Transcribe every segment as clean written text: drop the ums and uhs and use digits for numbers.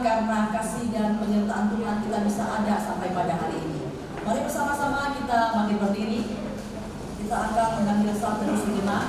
Karena kasih dan penyertaan Tuhan kita bisa ada sampai pada hari ini. Mari bersama-sama kita bangkit berdiri. Kita akan mengambil satu sejenak.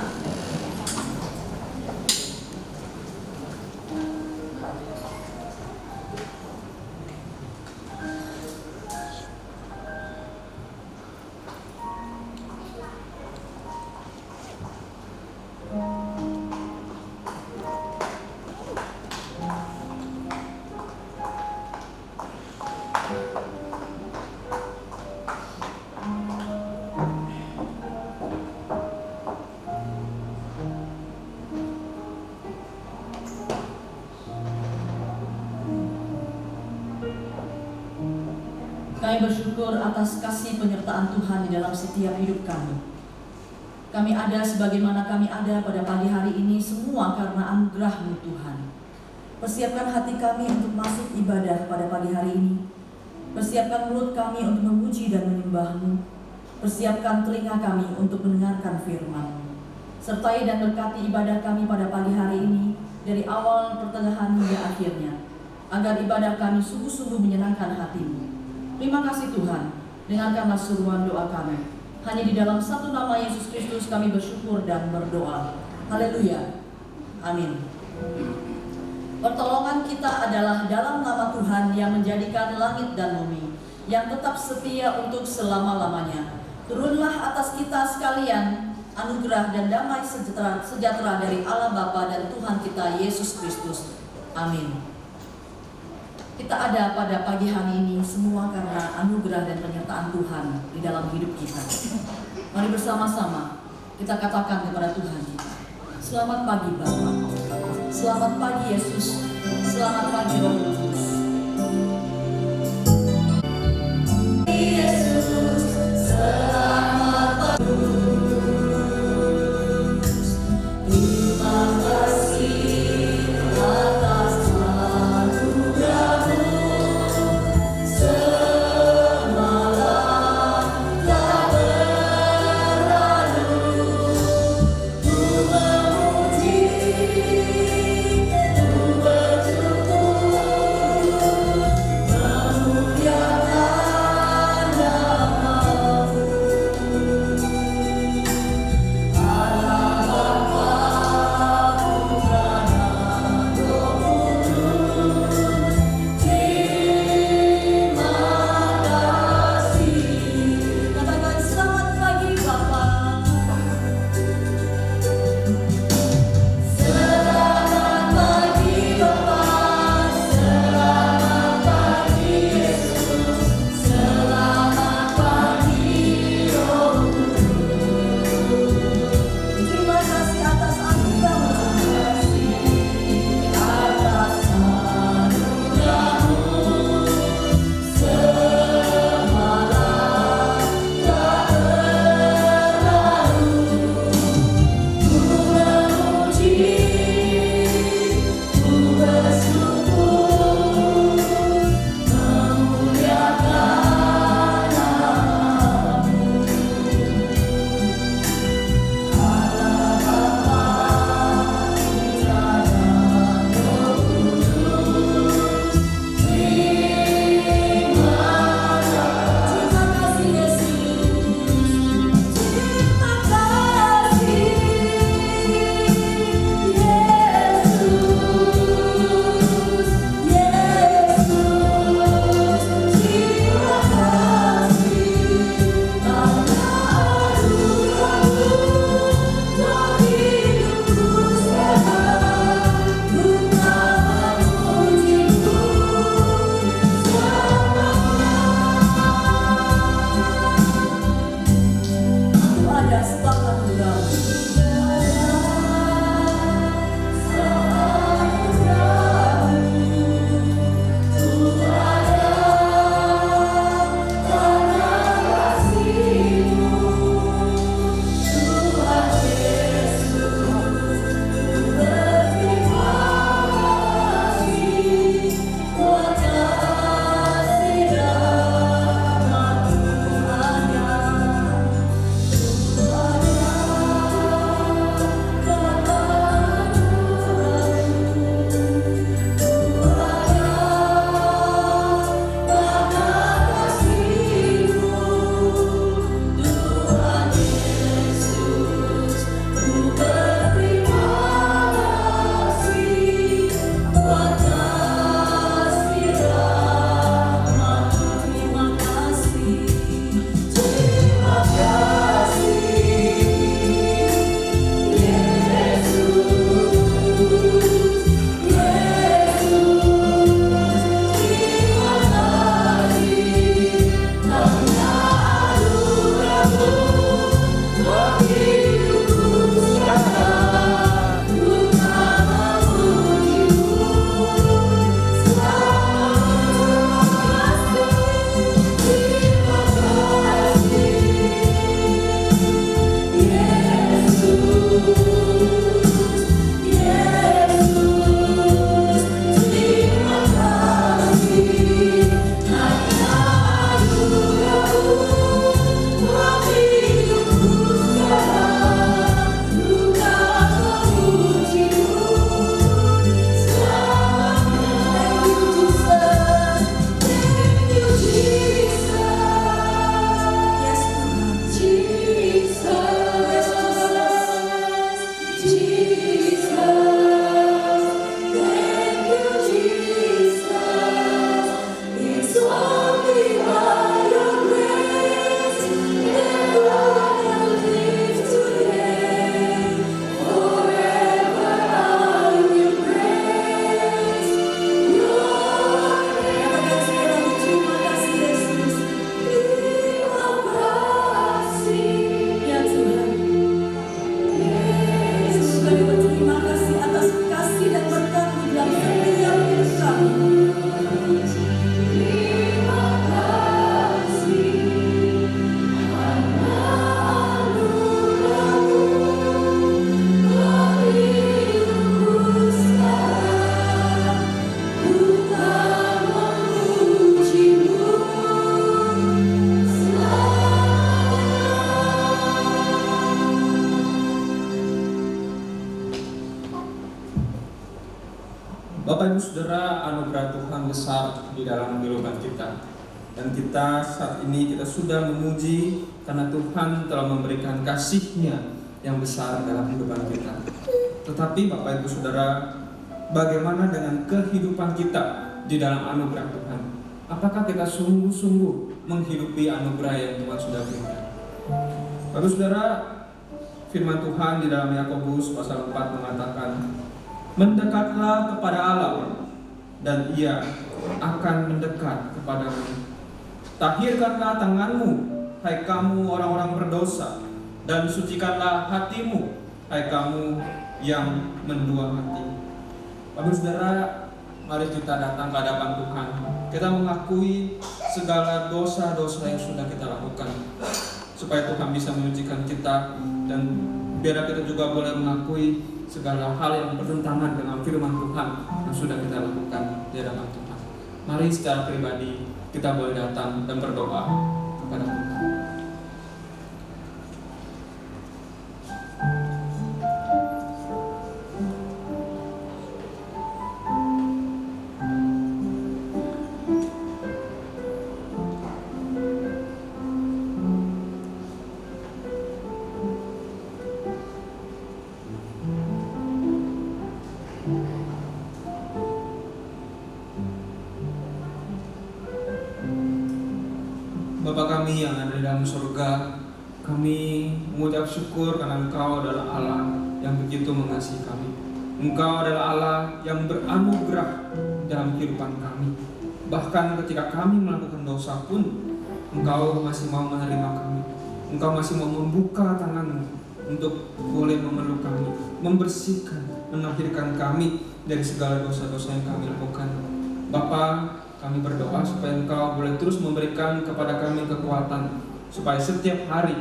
Kami bersyukur atas kasih penyertaan Tuhan di dalam setiap hidup kami. Kami ada sebagaimana kami ada pada pagi hari ini semua karena anugerah-Mu Tuhan. Persiapkan hati kami untuk masuk ibadah pada pagi hari ini. Persiapkan mulut kami untuk memuji dan menyembah-Mu. Persiapkan telinga kami untuk mendengarkan firman-Mu. Sertai dan berkati ibadah kami pada pagi hari ini dari awal, pertengahan hingga akhirnya, agar ibadah kami sungguh-sungguh menyenangkan hati-Mu. Terima kasih Tuhan, dengarkanlah seruan doa kami. Hanya di dalam satu nama Yesus Kristus kami bersyukur dan berdoa. Haleluya. Amin. Pertolongan kita adalah dalam nama Tuhan yang menjadikan langit dan bumi, yang tetap setia untuk selama-lamanya. Turunlah atas kita sekalian anugerah dan damai sejahtera dari Allah Bapa dan Tuhan kita Yesus Kristus. Amin. Kita ada pada pagi hari ini semua karena anugerah dan penyertaan Tuhan di dalam hidup kita. Mari bersama-sama kita katakan kepada Tuhan kita, selamat pagi Bapa, selamat pagi Yesus, selamat pagi Roh Kudus. Yesus, selamat pagi. Terima kasih atas Bapak Ibu Saudara, anugerah Tuhan besar di dalam kehidupan kita. Dan kita saat ini kita sudah memuji karena Tuhan telah memberikan kasih-Nya yang besar dalam kehidupan kita. Tetapi Bapak Ibu Saudara, bagaimana dengan kehidupan kita di dalam anugerah Tuhan? Apakah kita sungguh-sungguh menghidupi anugerah yang Tuhan sudah berikan? Bapak Ibu Saudara, firman Tuhan di dalam Yakobus pasal 4 mengatakan, mendekatlah kepada Allah dan Ia akan mendekat kepadamu. Tahirkanlah tanganmu, hai kamu orang-orang berdosa, dan sucikanlah hatimu, hai kamu yang mendua hati. Bapak Saudara, mari kita datang ke hadapan Tuhan. Kita mengakui segala dosa-dosa yang sudah kita lakukan, supaya Tuhan bisa menyucikan kita, dan biar kita juga boleh mengakui segala hal yang bertentangan dengan firman Tuhan yang sudah kita lakukan di hadapan Tuhan. Mari secara pribadi kita boleh datang dan berdoa kepada Tuhan. Bapa kami yang ada di dalam surga, kami mengucap syukur karena Engkau adalah Allah yang begitu mengasihi kami. Engkau adalah Allah yang beranugerah dalam kehidupan kami. Bahkan ketika kami melakukan dosa pun, Engkau masih mau menerima kami. Engkau masih mau membuka tangan-Mu untuk boleh memeluk kami, membersihkan, mengakhirkan kami dari segala dosa-dosa yang kami lakukan. Bapa, kami berdoa supaya Engkau boleh terus memberikan kepada kami kekuatan, supaya setiap hari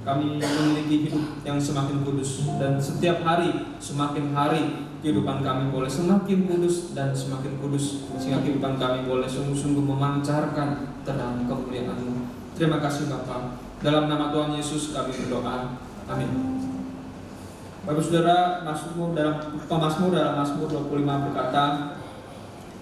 kami memiliki hidup yang semakin kudus, dan setiap hari semakin hari kehidupan kami boleh semakin kudus dan semakin kudus, sehingga kehidupan kami boleh sungguh-sungguh memancarkan terang kemuliaan-Mu. Terima kasih Bapa. Dalam nama Tuhan Yesus kami berdoa. Amin. Bapak Saudara, Mazmur dalam Mazmur 25 berkata,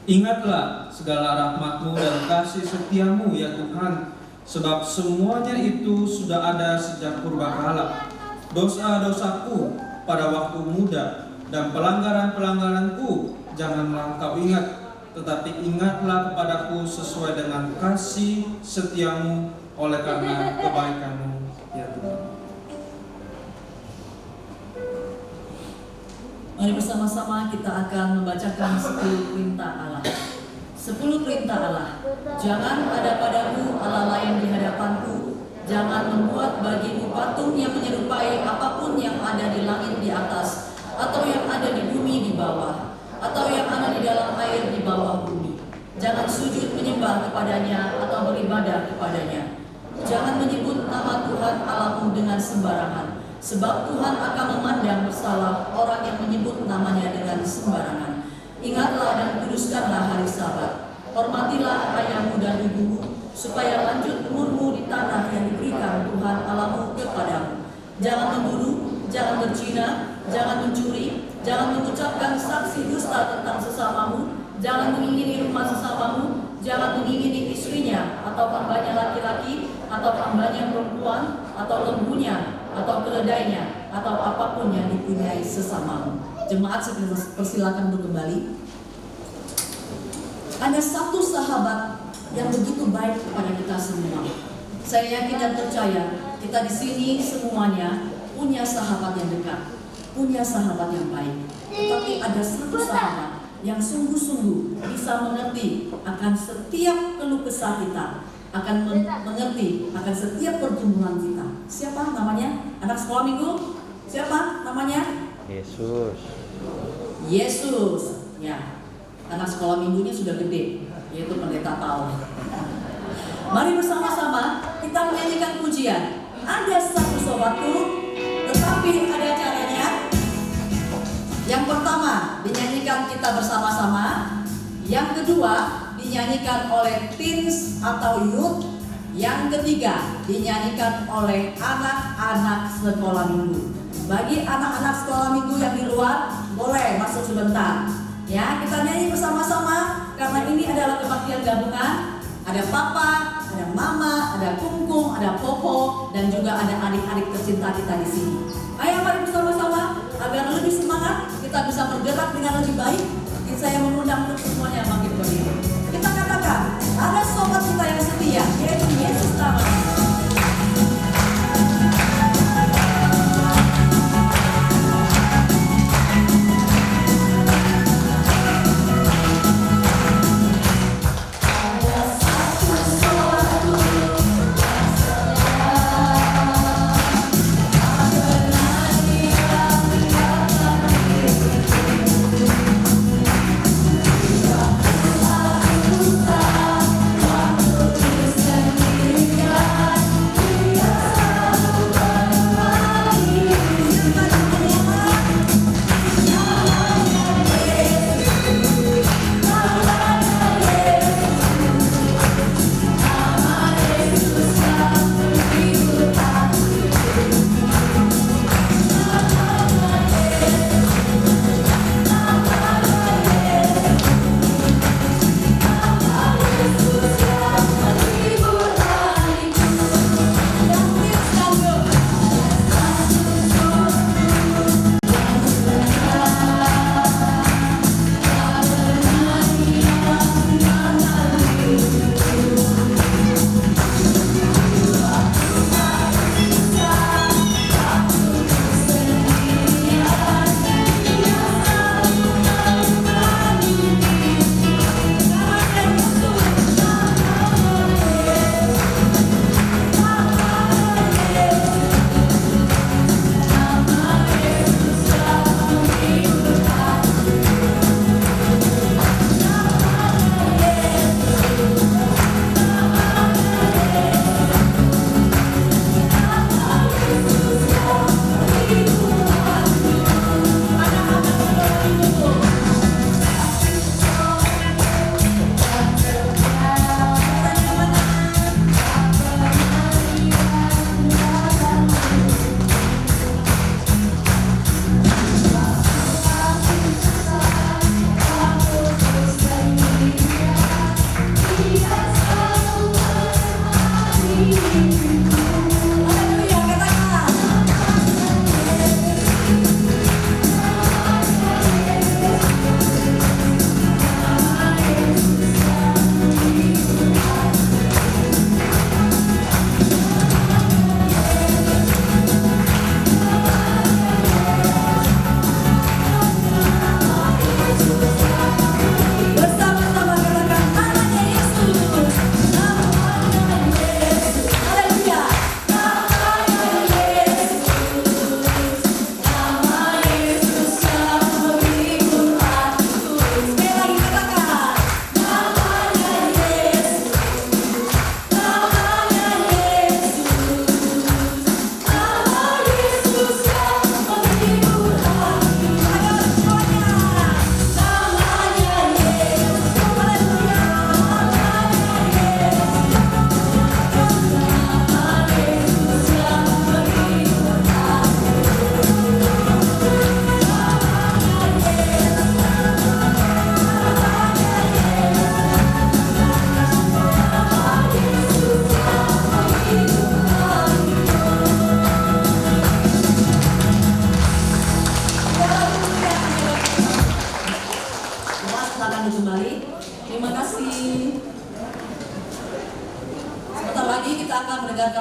ingatlah segala rahmat-Mu dan kasih setia-Mu ya Tuhan, sebab semuanya itu sudah ada sejak purbakala. Dosa-dosaku pada waktu muda dan pelanggaran-pelanggaranku janganlah Engkau ingat, tetapi ingatlah kepadaku sesuai dengan kasih setia-Mu oleh karena kebaikan-Mu ya Tuhan. Mari bersama-sama kita akan membacakan 10 perintah Allah. 10 perintah Allah. Jangan ada padamu Allah lain di hadapanku. Jangan membuat bagimu patung yang menyerupai apapun yang ada di langit di atas, atau yang ada di bumi di bawah, atau yang ada di dalam air di bawah bumi. Jangan sujud menyembah kepadanya atau beribadah kepadanya. Jangan menyebut nama Tuhan Allahmu dengan sembarangan, sebab Tuhan akan memandang bersalah orang yang menyebut namanya dengan sembarangan. Ingatlah dan kuduskanlah hari Sabat. Hormatilah ayahmu dan ibumu, supaya lanjut umurmu di tanah yang diberikan Tuhan Allahmu kepadamu. Jangan membunuh, jangan berzina, jangan mencuri, jangan mengucapkan saksi dusta tentang sesamamu, jangan mengingini rumah sesamamu, jangan mengingini istrinya atau hambanya laki-laki, atau hambanya perempuan, atau lembunya, atau keledainya, atau apapun yang dipunyai sesamamu. Jemaat persilakan untuk kembali. Ada satu sahabat yang begitu baik kepada kita semua. Saya yakin dan percaya kita di sini semuanya punya sahabat yang dekat, punya sahabat yang baik. Tetapi ada satu sahabat yang sungguh-sungguh bisa mengerti akan setiap keluh kesah kita, akan mengerti akan setiap pergumulan kita. Siapa namanya? Anak sekolah minggu? Siapa namanya? Yesus. Yesus. Ya. Anak sekolah minggunya sudah gede, yaitu Pendeta Paul. Mari bersama-sama kita menyanyikan pujian. Ada satu sobatku, tetapi ada caranya. Yang pertama dinyanyikan kita bersama-sama. Yang kedua dinyanyikan oleh teens atau youth. Yang ketiga dinyanyikan oleh anak-anak sekolah minggu. Bagi anak-anak sekolah minggu yang di luar, boleh masuk sebentar. Ya, kita nyanyi bersama-sama karena ini adalah kebaktian gabungan. Ada papa, ada mama, ada kungkung, ada popo, dan juga ada adik-adik tercinta kita di sini. Ayo mari bersama-sama agar lebih semangat, kita bisa bergerak dengan lebih baik. Saya mengundang untuk semuanya bangkit berdiri. Kita katakan, ada sobat kita yang setia, yaitu Yesus namanya.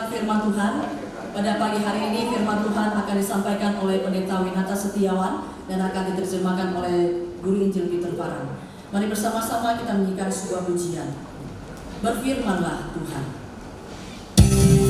Firman Tuhan. Pada pagi hari ini firman Tuhan akan disampaikan oleh Pendeta Winata Setiawan dan akan diterjemahkan oleh Guru Injil Peter Parang. Mari bersama-sama kita menyanyikan sebuah pujian. Berfirmanlah Tuhan. Firman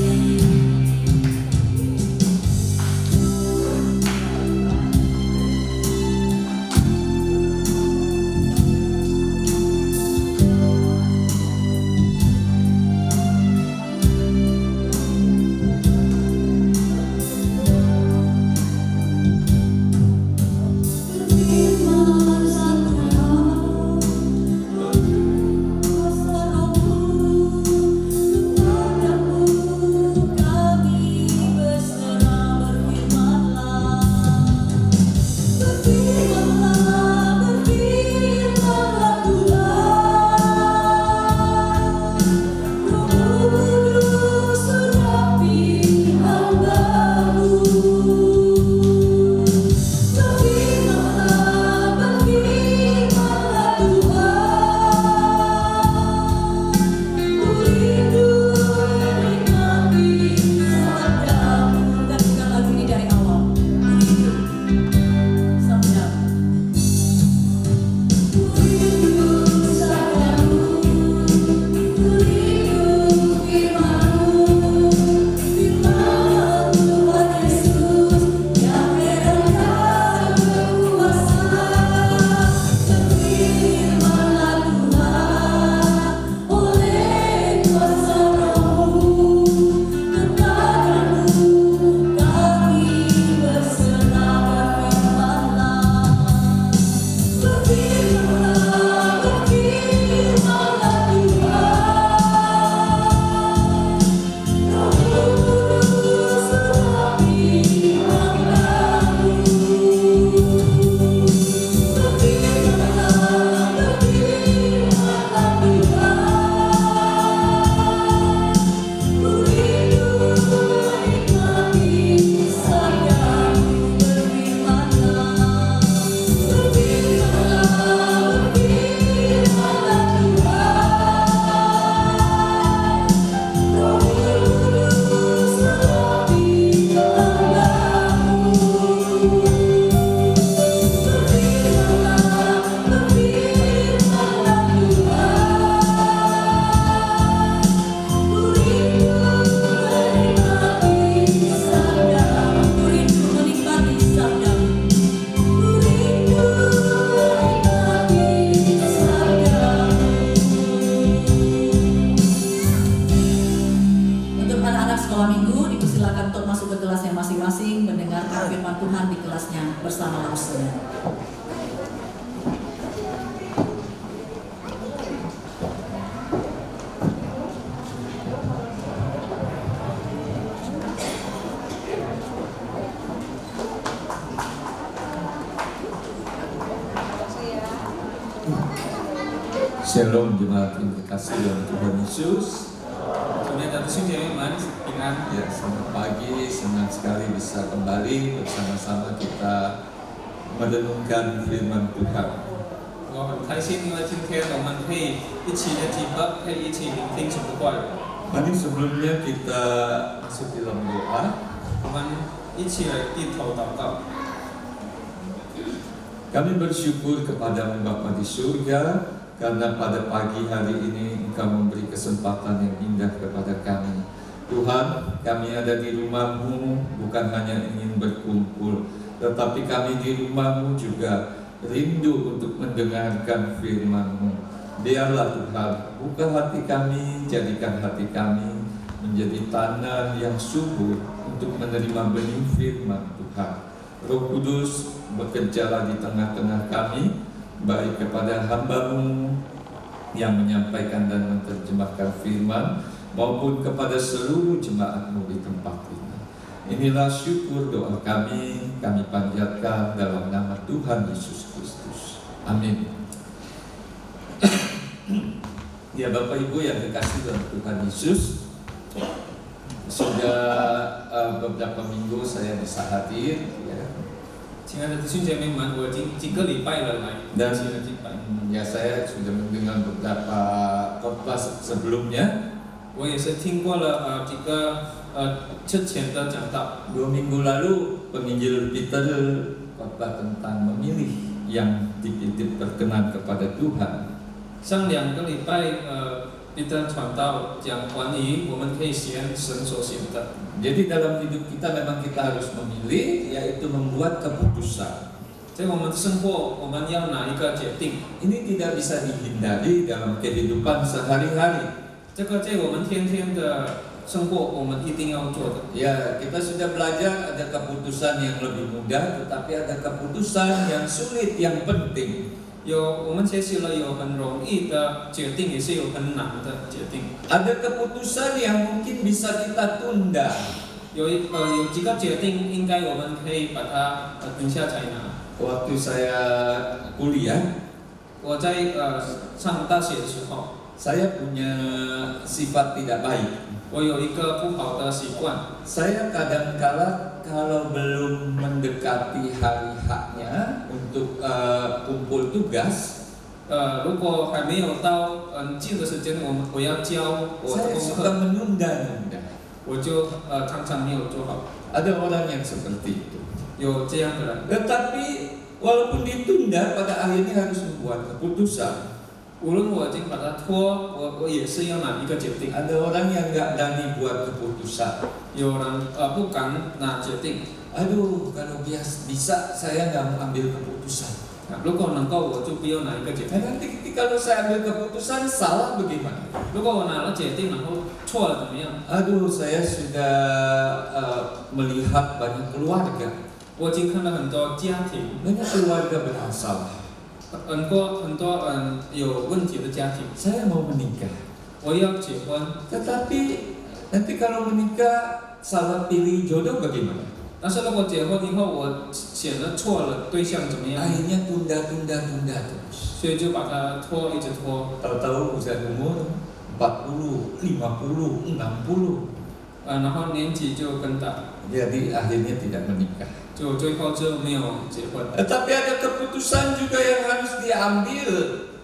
silakan untuk masuk ke kelasnya masing-masing, mendengarkan firman Tuhan di kelasnya bersama Lausnya. Shalom jemaat yang dikasihi dalam Tuhan Yesus. 昨天的弟兄姐妹们平安。 Ya, selamat pagi, senang sekali bisa kembali bersama-sama kita merenungkan firman Tuhan. 我很开心，因为今天我们可以一起的提拔，可以一起聆听神的话语。 Mari sebelumnya kita masuk dalam doa. 我们一起来低头祷告。 Kami bersyukur kepada Bapa di surga karena pada pagi hari ini Engkau memberi kesempatan yang indah kepada kami. Tuhan, kami ada di rumah-Mu bukan hanya ingin berkumpul, tetapi kami di rumah-Mu juga rindu untuk mendengarkan firman-Mu. Biarlah Tuhan, buka hati kami, jadikan hati kami menjadi tanah yang subur untuk menerima benih firman Tuhan. Roh Kudus bekerjalah di tengah-tengah kami, baik kepada hamba-Mu yang menyampaikan dan menerjemahkan firman, maupun kepada seluruh jemaat-Mu di tempat ini. Inilah syukur doa kami panjatkan dalam nama Tuhan Yesus Kristus. Amin. Ya, Bapak Ibu yang dikasihi dalam Tuhan Yesus, sudah beberapa minggu saya bisa hadir, ya. 亲爱的弟兄姐妹们，我已经几个礼拜了来一起的敬拜。 Ya, saya sudah mendengar beberapa khotbah sebelumnya. 我也是听过了几个之前的讲道。 2 minggu lalu penginjil Peter khotbah tentang memilih yang dipilih berkenan kepada Tuhan. 上2个礼拜彼得传道讲关于我们可以选神所选的。 Jadi dalam hidup kita memang kita harus memilih, yaitu membuat keputusan. 在我们的生活，我们要哪一个决定？ Ini tidak bisa dihindari dalam kehidupan sehari-hari. 这个在我们天天的生活，我们一定要做的。 Ya, kita sudah belajar ada keputusan yang lebih mudah, tetapi ada keputusan yang sulit, yang penting. 我们学习了有很容易的决定，也是有很难的决定。 Ada keputusan yang mungkin bisa kita tunda. 有几个决定，应该我们可以把它等下才拿。 Waktu saya kuliah, 我在上大学的时候， saya punya sifat tidak baik. 我有一个不好的习惯， Saya kadang-kala kalau belum mendekati hari haknya untuk kumpul tugas, 如果还没有到近的时间，我要交我的 saya 功 suka 课， menunda-nunda. 我就常常没有做好。 Ada orang yang seperti itu. 有这样的人， Tetapi walaupun ditunda, pada akhirnya harus membuat keputusan. 无论我已经把它拖，我也是要拿一个决定。 Ada orang yang nggak berani buat keputusan. 有人不敢拿决定， Aduh, kalau bisa saya nggak mau ambil keputusan. 如果能够我就不要拿一个决定。 Nanti kalau saya ambil keputusan salah bagaimana? 如果我拿了决定，然后错了怎么样？ Aduh, saya sudah melihat banyak keluarga. 我已经看到很多家庭， Banyak keluarga bermasalah. 很多有问题的家庭。 Saya mau menikah, 我要结婚， tetapi nanti kalau menikah salah pilih jodoh bagaimana? 但是如果结婚以后我选了错了对象怎么样？ Akhirnya tunda terus. 所以就把它拖，一直拖。 Tahu-tahu usia umur 40, 50, 60. 然后年纪就更大， Jadi akhirnya tidak menikah. 就最后就没有结婚。 Tetapi ada keputusan juga yang harus diambil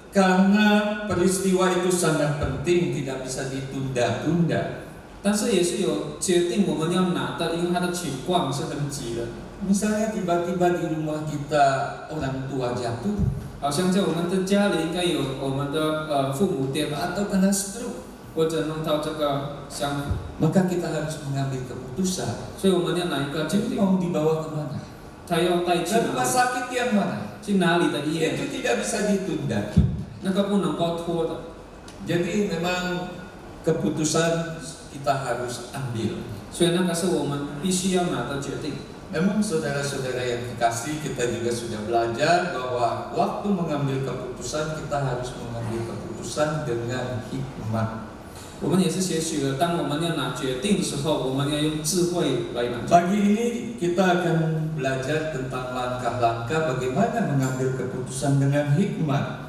karena peristiwa itu sangat penting, tidak bisa ditunda-tunda. 但是也是有决定我们要拿的，因为它的情况是很急的。 Misalnya tiba-tiba di rumah kita orang tua jatuh 好像在我们的家里应该有我们的父母跌倒， atau kena stroke, 或者弄到这个相， maka kita harus mengambil keputusan. 所以我们要拿一个决 Jadi 定， mau dibawa kemana? 他要带去 Ke rumah 哪里？ sakit yang mana? 去哪里的医院？ Itu tidak bisa ditunda. 那个不能够拖的。 Jadi memang keputusan kita harus ambil. 所以那个是我们必须要拿的决定。 Memang saudara-saudara yang kekasih, kita juga sudah belajar bahwa waktu mengambil keputusan kita harus mengambil keputusan dengan hikmat. 我们也是学习了，当我们要拿决定的时候，我们要用智慧来拿。 Pagi ini kita akan belajar tentang langkah-langkah bagaimana mengambil keputusan dengan hikmat.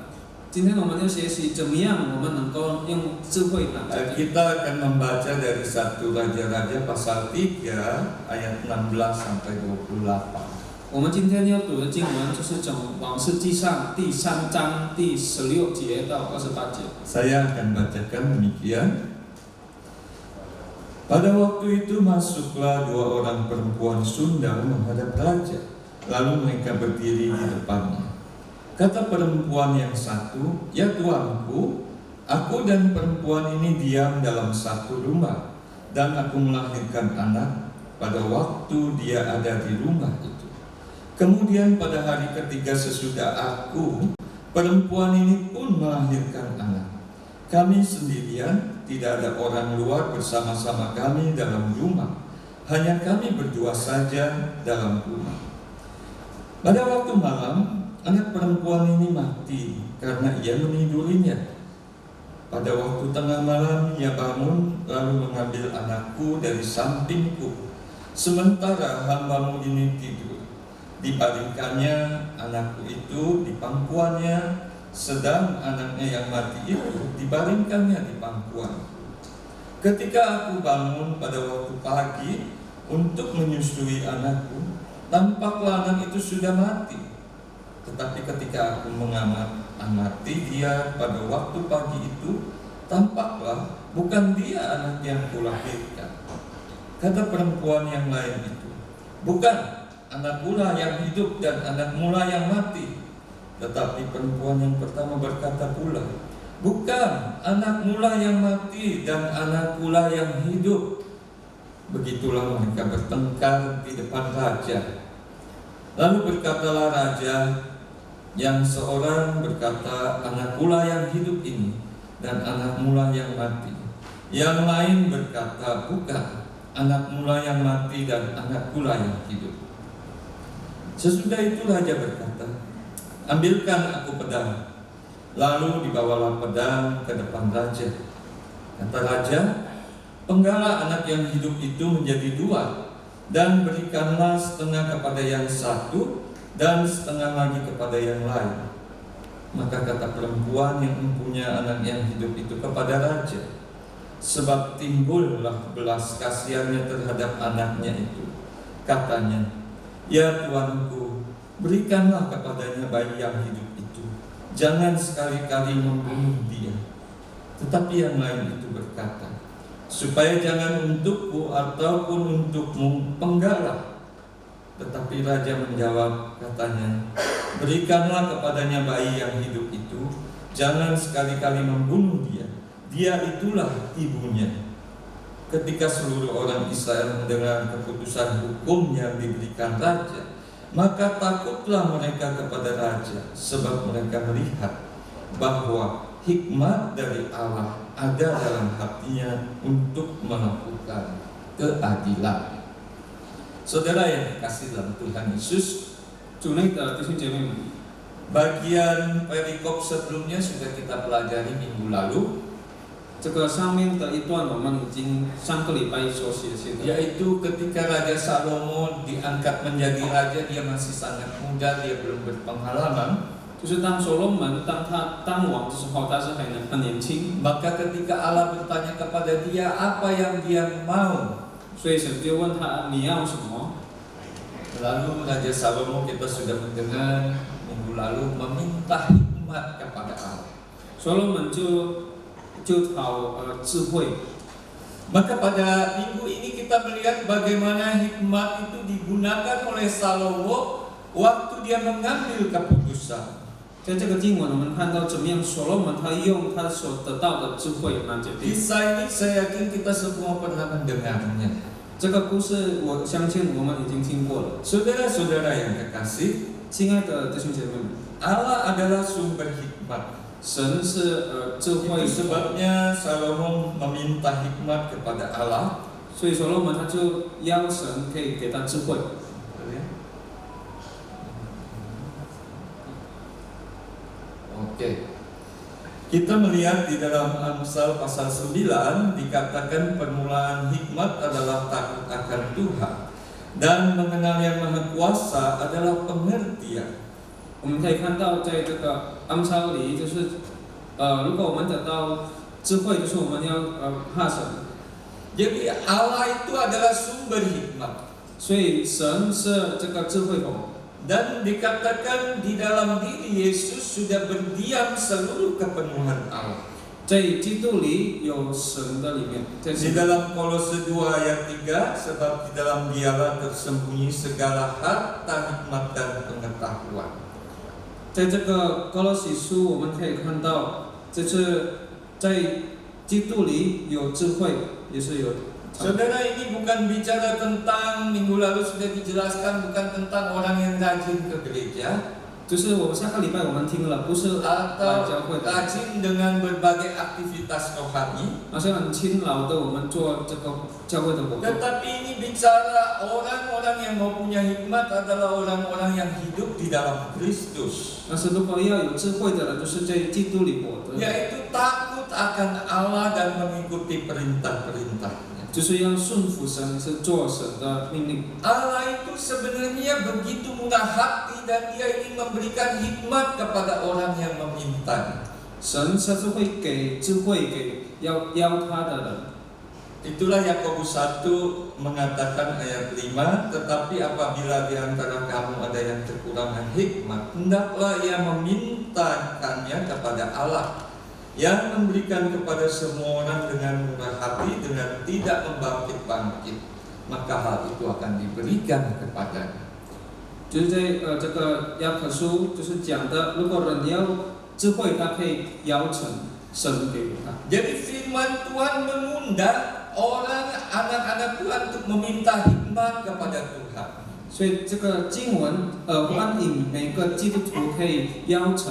今天我们要学习怎么样我们能够用智慧拿决定。 Kita akan membaca dari 1 Raja-Raja pasal 3 ayat 16 sampai 28. 我们今天要读的经文就是从往事记上第3章第16节到28节。 Saya akan bacakan demikian. Pada waktu itu masuklah 2 orang perempuan Sundal menghadap raja. Lalu mereka berdiri di depannya. Kata perempuan yang satu, "Ya tuanku, aku dan perempuan ini diam dalam satu rumah, dan aku melahirkan anak pada waktu dia ada di rumah itu. Kemudian pada hari ketiga sesudah aku, perempuan ini pun melahirkan anak. Kami sendirian, tidak ada orang luar bersama-sama kami dalam rumah. Hanya kami berdua saja dalam rumah. Pada waktu malam, anak perempuan ini mati karena ia menidurinya. Pada waktu tengah malam ia bangun lalu mengambil anakku dari sampingku. Sementara hambamu ini tidur, dibaringkannya anakku itu di pangkuannya, sedang anaknya yang mati itu dibaringkannya di pangkuan. Ketika aku bangun pada waktu pagi untuk menyusui anakku, tampaklah anak itu sudah mati. Tetapi ketika aku mengamati dia pada waktu pagi itu, tampaklah bukan dia anak yang kulahirkan. Kata perempuan yang lain itu, "Bukan, anak mula yang hidup dan anak mula yang mati." Tetapi perempuan yang pertama berkata pula, "Bukan, anak mula yang mati dan anak mula yang hidup." Begitulah mereka bertengkar di depan raja. Lalu berkatalah raja, yang seorang berkata, "Anak mula yang hidup ini dan anak mula yang mati." Yang lain berkata, "Bukan, anak mula yang mati dan anak mula yang hidup." Sesudah itu raja berkata, "Ambilkan aku pedang." Lalu dibawalah pedang ke depan raja. Kata raja, "Penggalah anak yang hidup itu menjadi 2, dan berikanlah setengah kepada yang satu dan setengah lagi kepada yang lain." Maka kata perempuan yang mempunyai anak yang hidup itu kepada raja, sebab timbullah belas kasihannya terhadap anaknya itu. Katanya, "Ya tuanku, berikanlah kepadanya bayi yang hidup itu. Jangan sekali-kali membunuh dia." Tetapi yang lain itu berkata, "Supaya jangan untukku ataupun untukmu penggalah." Tetapi raja menjawab, katanya, "Berikanlah kepadanya bayi yang hidup itu. Jangan sekali-kali membunuh dia. Dia itulah ibunya." Ketika seluruh orang Israel mendengar keputusan hukum yang diberikan raja, maka takutlah mereka kepada raja, sebab mereka melihat bahwa hikmat dari Allah ada dalam hatinya untuk melakukan keadilan. Saudara yang dikasihi dalam Tuhan Yesus, 主内的弟兄姐妹们， bagian perikop sebelumnya sudah kita pelajari minggu lalu, 这个上面的一段我们已经上个礼拜所学习的， yaitu ketika Raja Salomo diangkat menjadi raja, dia masih sangat muda, dia belum berpengalaman. 就是当所罗门当他当王的时候，他是很年轻， Maka ketika Allah bertanya kepada dia apa yang dia mau, 所以神就问他你要什么？ lalu Raja Salomo kita sudah mendengar minggu lalu meminta hikmat kepada Allah. 所罗门就讨智慧。 Maka pada minggu ini kita melihat bagaimana hikmat itu digunakan oleh Salomo waktu dia mengambil keputusan. 在这个经文，我们看到怎么样所罗门他用他所得到的智慧来决定。 Kisah ini saya yakin kita semua pernah mendengarnya. 这个故事我相信我们已经听过了。 Saudara-saudara yang kekasih, 亲爱的弟兄姐妹们， Allah adalah sumber hikmat. 神是智慧 Itu sebabnya Salomo meminta hikmat kepada Allah. 所以所罗门他就要神可以给他智慧。 Oke. Kita melihat di dalam Amsal pasal 9 dikatakan permulaan hikmat adalah takut akan Tuhan dan mengenal yang Maha Kuasa adalah pengertian. 我们可以看到，在这个安超里，就是如果我们得到智慧，就是我们要怕神。 Jadi Allah itu adalah sumber hikmat. 所以神是这个智慧口。 Dan dikatakan di dalam diri Yesus sudah berdiam seluruh kepenuhan Allah. 在基督里有神的里面，在 Di dalam Kolose 2 ayat 3, sebab di dalam Dialah tersembunyi segala harta hikmat dan pengetahuan. 在这个哥罗西书，我们可以看到，这是在基督里有智慧，也是有。 Saudara, ini bukan bicara tentang minggu lalu sudah dijelaskan, bukan tentang orang yang rajin ke gereja, 就是我们下个礼拜我们听了，不是来 atau 教会的， rajin dengan berbagai aktivitas rohani, 好像很勤劳的我们做这个教会的活动。 tetapi ini bicara orang-orang yang mau punya hikmat adalah orang-orang yang hidup di dalam Kristus. 但是如果要有智慧的人，就是在基督里活的， Yaitu takut akan Allah dan mengikuti perintah-perintahnya. 就是要顺服神，是做神的命令。 Allah itu sebenarnya begitu murah hati dan Dia ingin memberikan hikmat kepada orang yang memintanya. 神他是会给智慧给要他的人。 Itulah Yakobus 1 mengatakan ayat 5, tetapi apabila di antara kamu ada yang kekurangan hikmat, hendaklah ia memintakannya kepada Allah, yang memberikan kepada semua orang dengan murah hati, dengan tidak membangkit-bangkit, maka hal itu akan diberikan kepadanya. 就是在这个雅各书就是讲的，如果人要智慧，他可以邀请神给他。 Jadi firman Tuhan mengundang orang anak-anak Tuhan untuk meminta hikmat kepada Tuhan. 所以这个经文欢迎每个基督徒可以邀神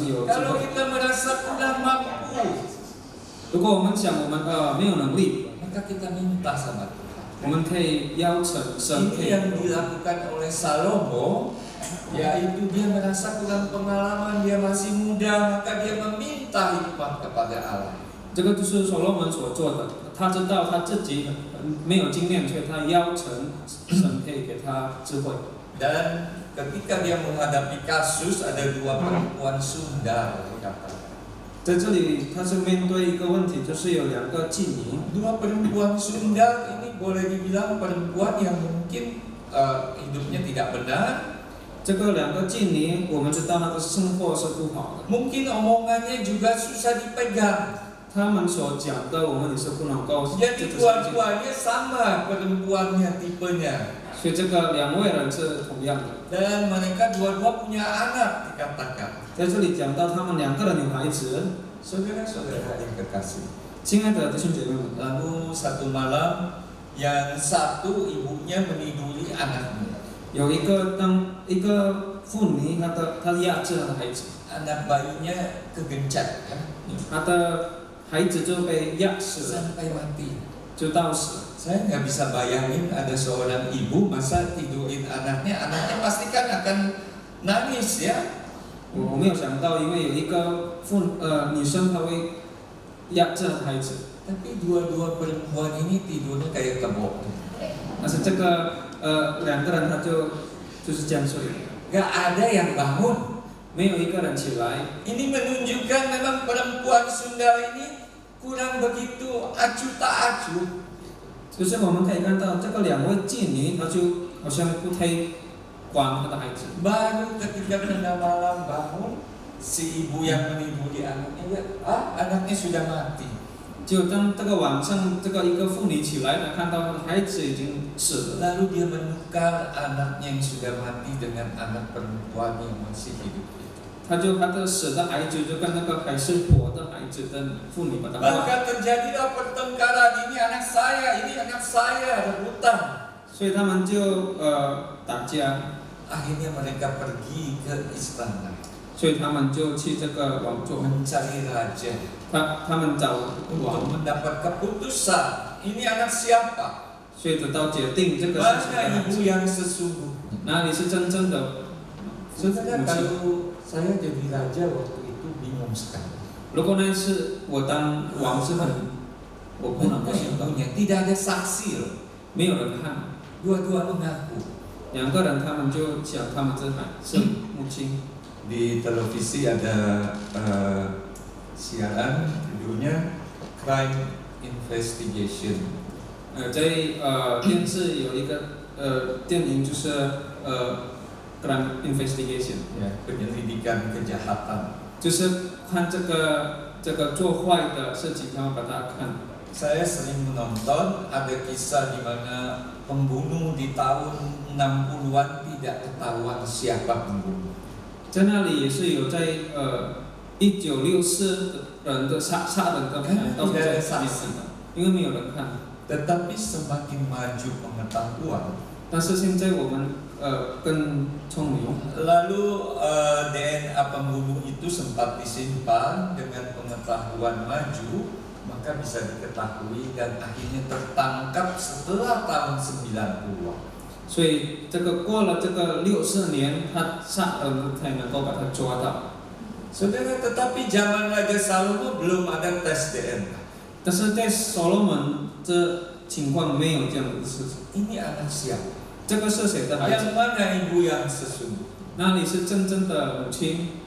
有智 Kalau 慧。 kita merasa kurang mampu, 如果我们想我们没有能力， maka kita minta sama Tuhan. 我们可以邀请神可 Ini 以。 yang dilakukan oleh Salomo, yaitu dia merasa kurang pengalaman, dia masih muda, maka dia meminta hikmat kepada Allah. 这个就是所罗门所做的，他知道他自己没有经验，所以他邀请神可以给他智慧。 Dan ketika dia menghadapi kasus, ada dua perempuan Sunda, dikatakan. 在这里，他是面对一个问题，就是有两个妓女。 Dua perempuan Sunda ini boleh dibilang perempuan yang mungkin hidupnya tidak benar. 这个两个妓女，我们知道她的生活是不好的， Mungkin omongannya juga susah dipegang. 他们所讲的，我们也是不能够 Jadi dua-duanya sama perempuannya, tipenya. 所以这个两位人是同样的。 Dan mereka dua-dua punya anak, dikatakan. 在这里讲到他们两个人有孩子， Saudara-saudara yang kekasih. 亲爱的弟兄姐妹们， Lalu satu malam, yang satu ibunya meniduri anaknya. 有一个妇女，她压制她的孩子， Anak bayinya kegencet, ya, 她的孩子就被压死了， sampai mati. 就到死了。 Saya nggak bisa bayangin ada seorang ibu masa tidurin anaknya pasti kan akan nangis ya. 我没有想到，因为有一个女生她会压制孩子， Tapi dua-dua perempuan ini tidurnya kayak kebo. 但是这个两个人他就是这样睡， Nggak ada yang bangun. 没有一个人起来。 Ini menunjukkan memang perempuan Sunda ini kurang begitu acuh tak acuh. 就是我们可以看到这个两位妓女，她就好像不太管她的孩子。 Baru ketika tengah malam bangun, si ibu yang meniduri anaknya, anaknya sudah mati. 就当这个晚上，这个一个妇女起来了，看到孩子已经死了， Lalu dia menukar anaknya yang sudah mati dengan anak perempuan yang masih hidup itu. 她的死的孩子就跟那个还是活的孩子的妇女把它换， Maka terjadilah pertengkaran, ini anak saya, rebutan. 所以他们就打架， Akhirnya mereka pergi ke istana 所以他们就去这个王座， mencari raja. 他们找 untuk 王， mendapat keputusan. Ini anak siapa? 所以得到决定这个是谁的 Mana 孩 ibu 子， yang sesungguhnya? 哪里是真正的 Saudara, 母亲？ kalau saya jadi raja waktu itu bingung sekali. 如果那次我当王是很，我不能够 Mana 想到， ibunya? Tidak ada saksi loh. 没有人看， Dua-dua mengaku. 两个人他们就讲他们这孩是母亲。 Di televisi ada siaran judulnya Crime Investigation. 在电视有一个电影就是Crime Investigation， Ya, penyelidikan kejahatan. 就是看这个做坏的事情，他们把它看。 Saya sering menonton ada kisah di mana pembunuh di tahun 60-an tidak ketahuan siapa pembunuh. 在那里也是有在1964人的杀人的到现在历史的，因为没有人看。 Tetapi semakin maju pengetahuan, 但是现在我们更聪明， lalu DNA pembunuh itu sempat disimpan dengan pengetahuan maju, maka bisa diketahui dan akhirnya tertangkap setelah tahun 90-an. 所以这个过了这个64年，他杀人才能够把他抓到。 Saudara, tetapi zaman Raja Salomo belum ada tes DNA. 但是在所罗门这情况没有这样的事情。 Ini anak siapa? 这个是谁的孩 Yang 子？ mana ibu yang sesungguhnya? 那里是真正的母亲，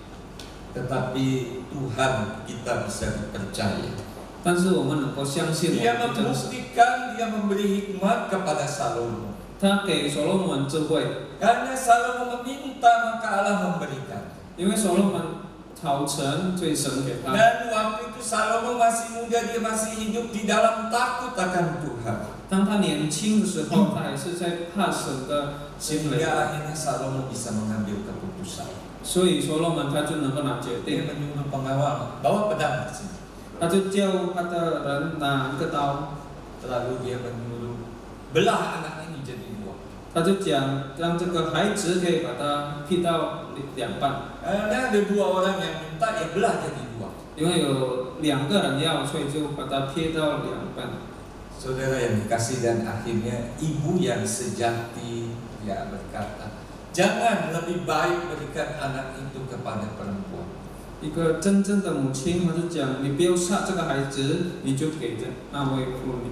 Tetapi Tuhan kita bisa dipercaya. 但是我们能够相信我 Dia 们的真实。 membuktikan, dia memberi hikmat kepada Salomo. 他给所罗门智慧， Karena Salomo meminta, maka Allah memberikan. 因为所罗门讨成，所以神给他。 Dan waktu itu Salomo masih muda, dia masih hidup di dalam takut akan Tuhan. 当他年轻的时候，他还是在怕神的心里， Sehingga akhirnya Salomo bisa mengambil keputusan. 所以所罗门他就能够拿决 Dia 定， menyuruh pengawal, bawa pedang ke sini. 他就叫他的人拿一个刀， Lalu dia menyuruh belah anak ini jadi dua. 他就讲让这个孩子可以把它劈到两半， Karena ada dua orang yang minta, ya belah jadi dua. 因为有两个人要，所以就把它劈到两半。 Saudara yang dikasih, dan akhirnya ibu yang sejati ya berkata, jangan lebih baik berikan anak itu kepada perempuan. 一个真正的母亲，她就讲：你不要杀这个孩子，你就给这那位妇女。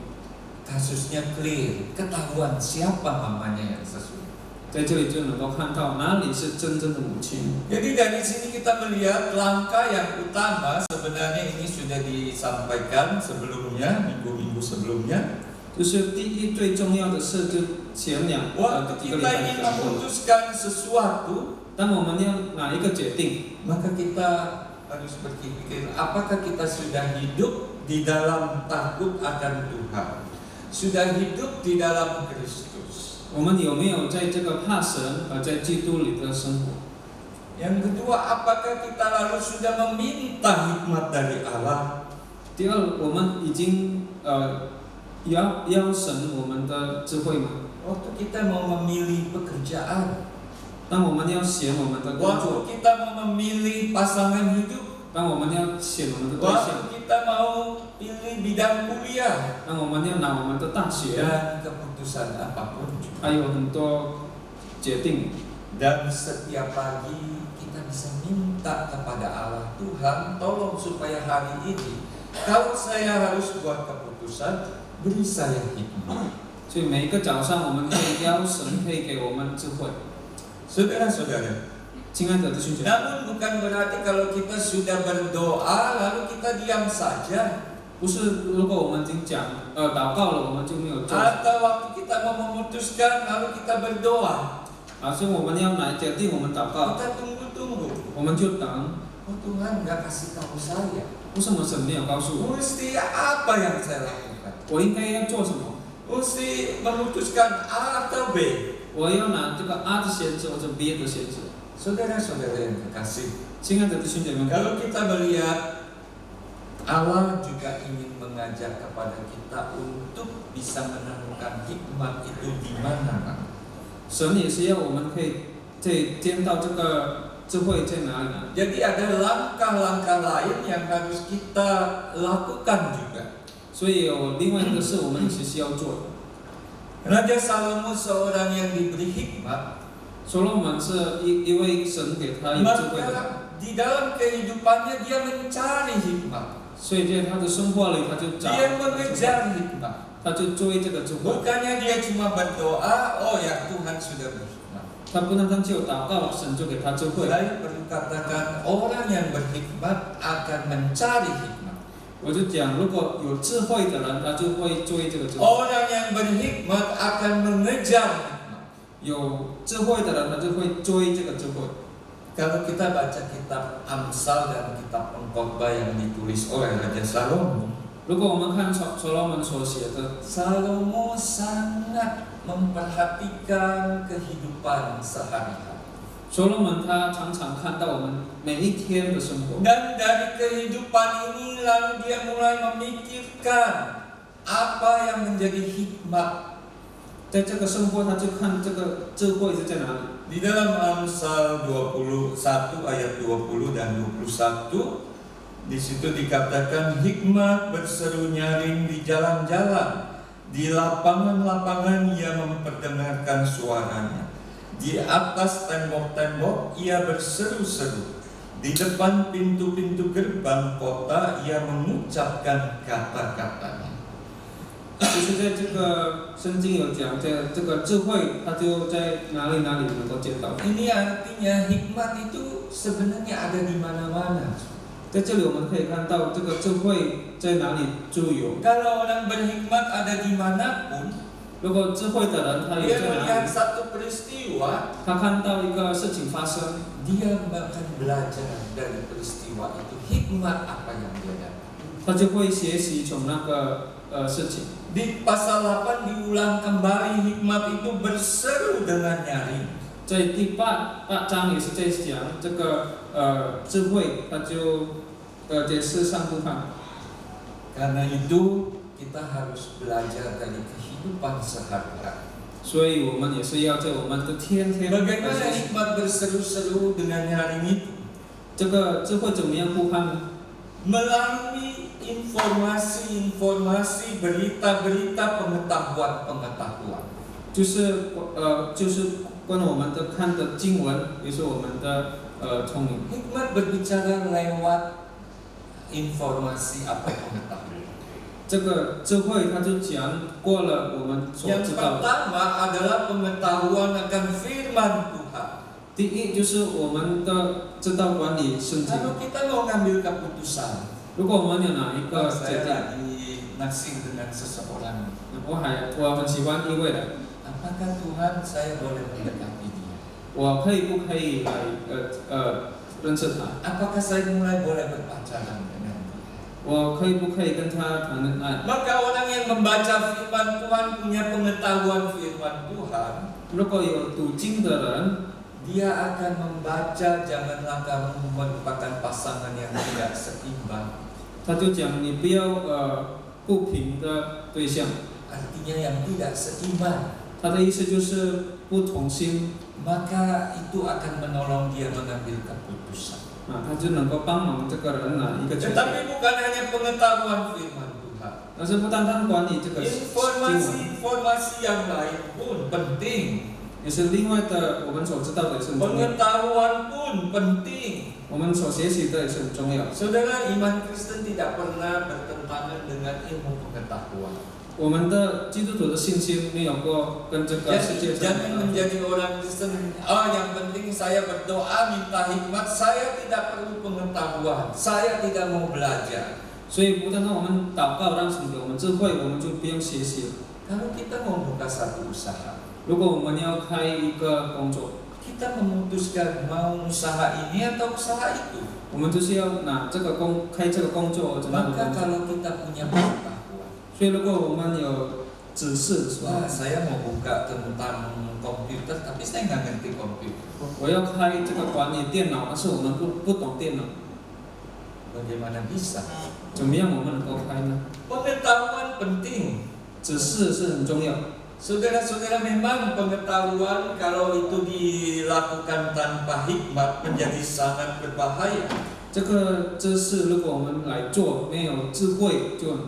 Kasusnya clear, ketahuan siapa mamanya yang sesungguhnya. 在这里就能够看到哪里是真正的母亲。 Jadi dari sini kita melihat langkah yang utama, sebenarnya ini sudah disampaikan sebelumnya, minggu-minggu sebelumnya. 就是第一最重要的是，就前Waktu 几个礼 kita 拜 ingin 讲过了。 memutuskan sesuatu, 当我们要哪一个决定， maka kita harus berpikir, apakah kita sudah hidup di dalam takut akan Tuhan, sudah hidup di dalam Kristus. 我们有没有在这个怕神和在基督里的生活？ Yang kedua, apakah kita lalu sudah meminta hikmat dari Allah? 第二，我们已经要神我们的智慧吗？ Waktu kita mau memilih pekerjaan, 当我们要选我们的工 waktu 作， kita mau memilih pasangan hidup, 当我们要选我们的对象， waktu kita mau pilih bidang kuliah, 当我们要拿我们的大学， dan keputusan apapun juga. 还有很多决定。 Dan setiap pagi kita bisa minta kepada Allah, Tuhan tolong supaya hari ini kalau saya harus buat keputusan, beri saya hikmat. 所以每一个早上，我们可以邀神可以给我们智慧。 Saudara-saudara, 亲爱的弟兄姐妹， namun bukan berarti kalau kita sudah berdoa lalu kita diam saja. 不是如果我们已经祷告了，我们就没有做。 Atau waktu kita mau memutuskan lalu kita berdoa, 所以我们要来决定，我们祷告， kita tunggu-tunggu. 我们就等。 Oh Tuhan nggak kasih tahu saya. 为什么神没有告诉我？ Mesti apa yang saya lakukan? 我应该要做什么？ Mesti memutuskan A atau B. 我要拿这个 A 的选择或者 B 的选择。 Saudara-saudara yang kekasih, 亲爱的弟兄姐妹， kalau kita melihat Allah juga ingin mengajak kepada kita untuk bisa menemukan hikmat itu di mana. 神也是要我们可以见到这个智慧在哪里呢？ Jadi ada langkah-langkah lain yang harus kita lakukan juga. 所以有另外一个是我们也是需要做的。 Raja Salomo seorang yang diberi hikmat, 所罗门是一位神给他有智慧的人， maka di dalam kehidupannya dia mencari hikmat. 所以在他的生活里他就找， Dia mengejar hikmat. 他就追这个智慧。 Bukannya dia cuma berdoa, oh ya Tuhan sudah berhikmat. 他不单单只有祷告，神就给他智慧。 Saya perlu katakan orang yang berhikmat akan mencari hikmat. 我就讲，如果有智慧的人，他就会追这个智慧； Orang yang berhikmat akan mengejar hikmat. 有智慧的人，他就会追这个智慧。 Kalau kita baca kitab Amsal dan kitab Pengkhotbah yang ditulis oleh Raja Salomo, 如果我们看所罗门所写的， Salomo sangat memperhatikan kehidupan sehari-hari. 所罗门他常常看到我们每一天的生活， Dan dari kehidupan ini lalu dia mulai memikirkan apa yang menjadi hikmat. 在这个生活他就看这个智慧是在哪里。 Di dalam Amsal 21 ayat 20 dan 21, di situ dikatakan hikmat berseru nyaring di jalan-jalan, di lapangan-lapangan ia memperdengarkan suaranya. Di atas tembok-tembok ia berseru-seru. Di depan pintu-pintu gerbang kota ia mengucapkan kata-katanya. 就是在这个圣经有讲，这个智慧，它就在哪里哪里能够见到。 Ini artinya hikmat itu sebenarnya ada di mana-mana. 在这里我们可以看到这个智慧在哪里就有。 Kalau orang berhikmat ada di manapun, 如果智慧的人他有 dia 在哪 melihat 里， satu peristiwa, 他看到一个事情发生， dia akan belajar dari peristiwa itu hikmat apa yang dia dapat. 他就会学习从那个事情。 Di pasal 8 diulang kembali hikmat itu berseru dengan nyaring. 在第八章也是在讲这个智慧，它就解释上部分。 Karena itu kita harus belajar dari kehidupan sehari-hari. 所以我们也是要在我们的天天 Bagaimana hikmat berseru-seru dengan nyaring itu? 这个智慧怎么样呼唤呢？ Melalui informasi-informasi, berita-berita, pengetahuan-pengetahuan. 就是关于我们的看的经文，也是我们的聪明。 Hikmat berbicara lewat informasi atau pengetahuan. 这个智慧它就讲过了我们所 Yang 知道的。 pertama adalah pengetahuan akan firman Tuhan. 第一就是我们的知道管理圣经。 Kalau kita mau ngambil keputusan, 如果我们有哪一个 saya 决定， lagi naksir dengan seseorang, 我很喜欢一位人， apakah Tuhan saya boleh mendekati dia? 我可以不可以来认识他？ Apakah saya mulai boleh berpacaran dengan dia? 我可以不可以跟他谈恋爱？ Maka orang yang membaca firman Tuhan punya pengetahuan firman Tuhan. 如果有读经的人， Dia akan membaca janganlah kamu merupakan pasangan yang tidak seimbang. 他就讲你不要不平的对象。 Artinya yang tidak seimbang. 他的意思就是不同心， Maka itu akan menolong dia mengambil keputusan. 他就能够帮忙这个人拿一个决定。 Tetapi bukan hanya pengetahuan firman Tuhan. 但是不单单管理这个经文， Informasi-informasi yang lain pun penting. 也是另外的我们所知道的也是很重要， Pengetahuan pun penting. 我们所学习的也是很重要。 Saudara, iman Kristen tidak pernah bertentangan dengan ilmu pengetahuan. 我们的基督徒的信心没有过跟这个世界上 Jangan menjadi orang Kristen. Yang penting saya berdoa minta hikmat. Saya tidak perlu pengetahuan. Saya tidak mau belajar. 所以不单单我们祷告让神给我们智慧，我们就不用学习了。 Kalau kita mau buka satu usaha, 如果我们要开一个工作， kita memutuskan mau usaha ini atau usaha itu. 我们就是要拿这个开这个工作，怎样的 Maka 工作？ kalau kita punya pengetahuan, 所以如果我们有指示的时候， wah saya mau buka tentang komputer, tapi saya nggak ngerti komputer. 我要开这个管理电脑，但是我们不懂电脑， Bagaimana bisa? 怎么样我们能够开呢？ Pengetahuan penting. 指示是很重要。Saudara-saudara, memang pengetahuan kalau itu dilakukan tanpa hikmat menjadi sangat berbahaya. 这个知识如果我们来做没有智慧就很，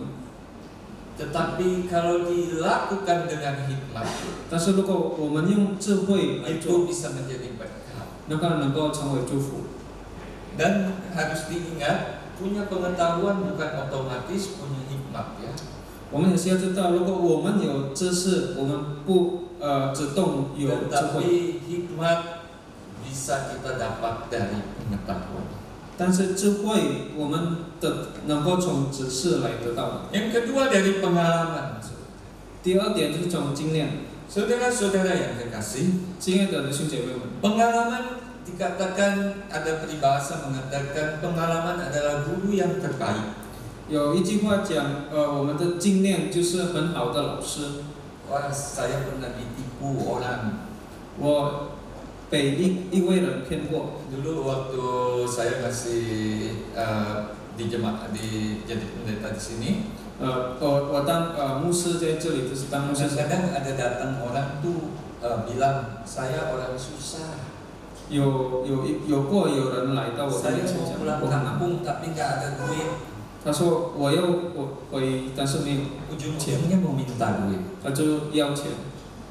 Tetapi kalau dilakukan dengan hikmat, 但是如果我们用智慧来 itu 做， bisa menjadi berkat. 那个能够成为祝福。 Dan harus diingat, punya pengetahuan bukan otomatis punya hikmat ya. 我们也是要知道，如果我们有知识，我们不自动有智慧。 Tetapi hikmat bisa kita dapat dari pengetahuan. 但是智慧我们能够从知识来得到的。 Yang kedua dari pengalaman. 第二点就是从经验， Saudara-saudara yang kekasih, 亲爱的弟兄姐妹们， pengalaman dikatakan, ada peribahasa mengatakan pengalaman adalah guru yang terbaik. 有一句话讲，我们的经验就是很好的老师。 Wah, saya pernah ditipu orang. 我被一位人骗过。 Dulu waktu saya masih di jemaat jadi pendeta di sini, 我当牧师在这里就是当牧师。 kadang-kadang ada datang orang tuh bilang saya orang susah. 有过有人来到我的 Saya 面前 mau 讲， pulang 我很难。 kampung tapi nggak ada duit. 他说我要回，但是没有， Ujung-ujungnya mau minta duit. 他就要钱。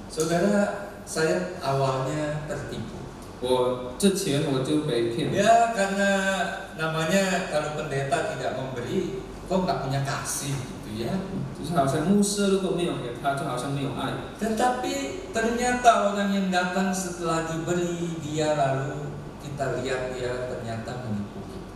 Saudara, saya awalnya tertipu. 我之前我就被骗。 Ya karena namanya kalau pendeta tidak memberi, kok nggak punya kasih gitu ya. 就是好像牧师如果没有给他，就好像没有爱。 Tetapi ternyata orang yang datang setelah diberi, dia lalu kita lihat dia ternyata menipu kita.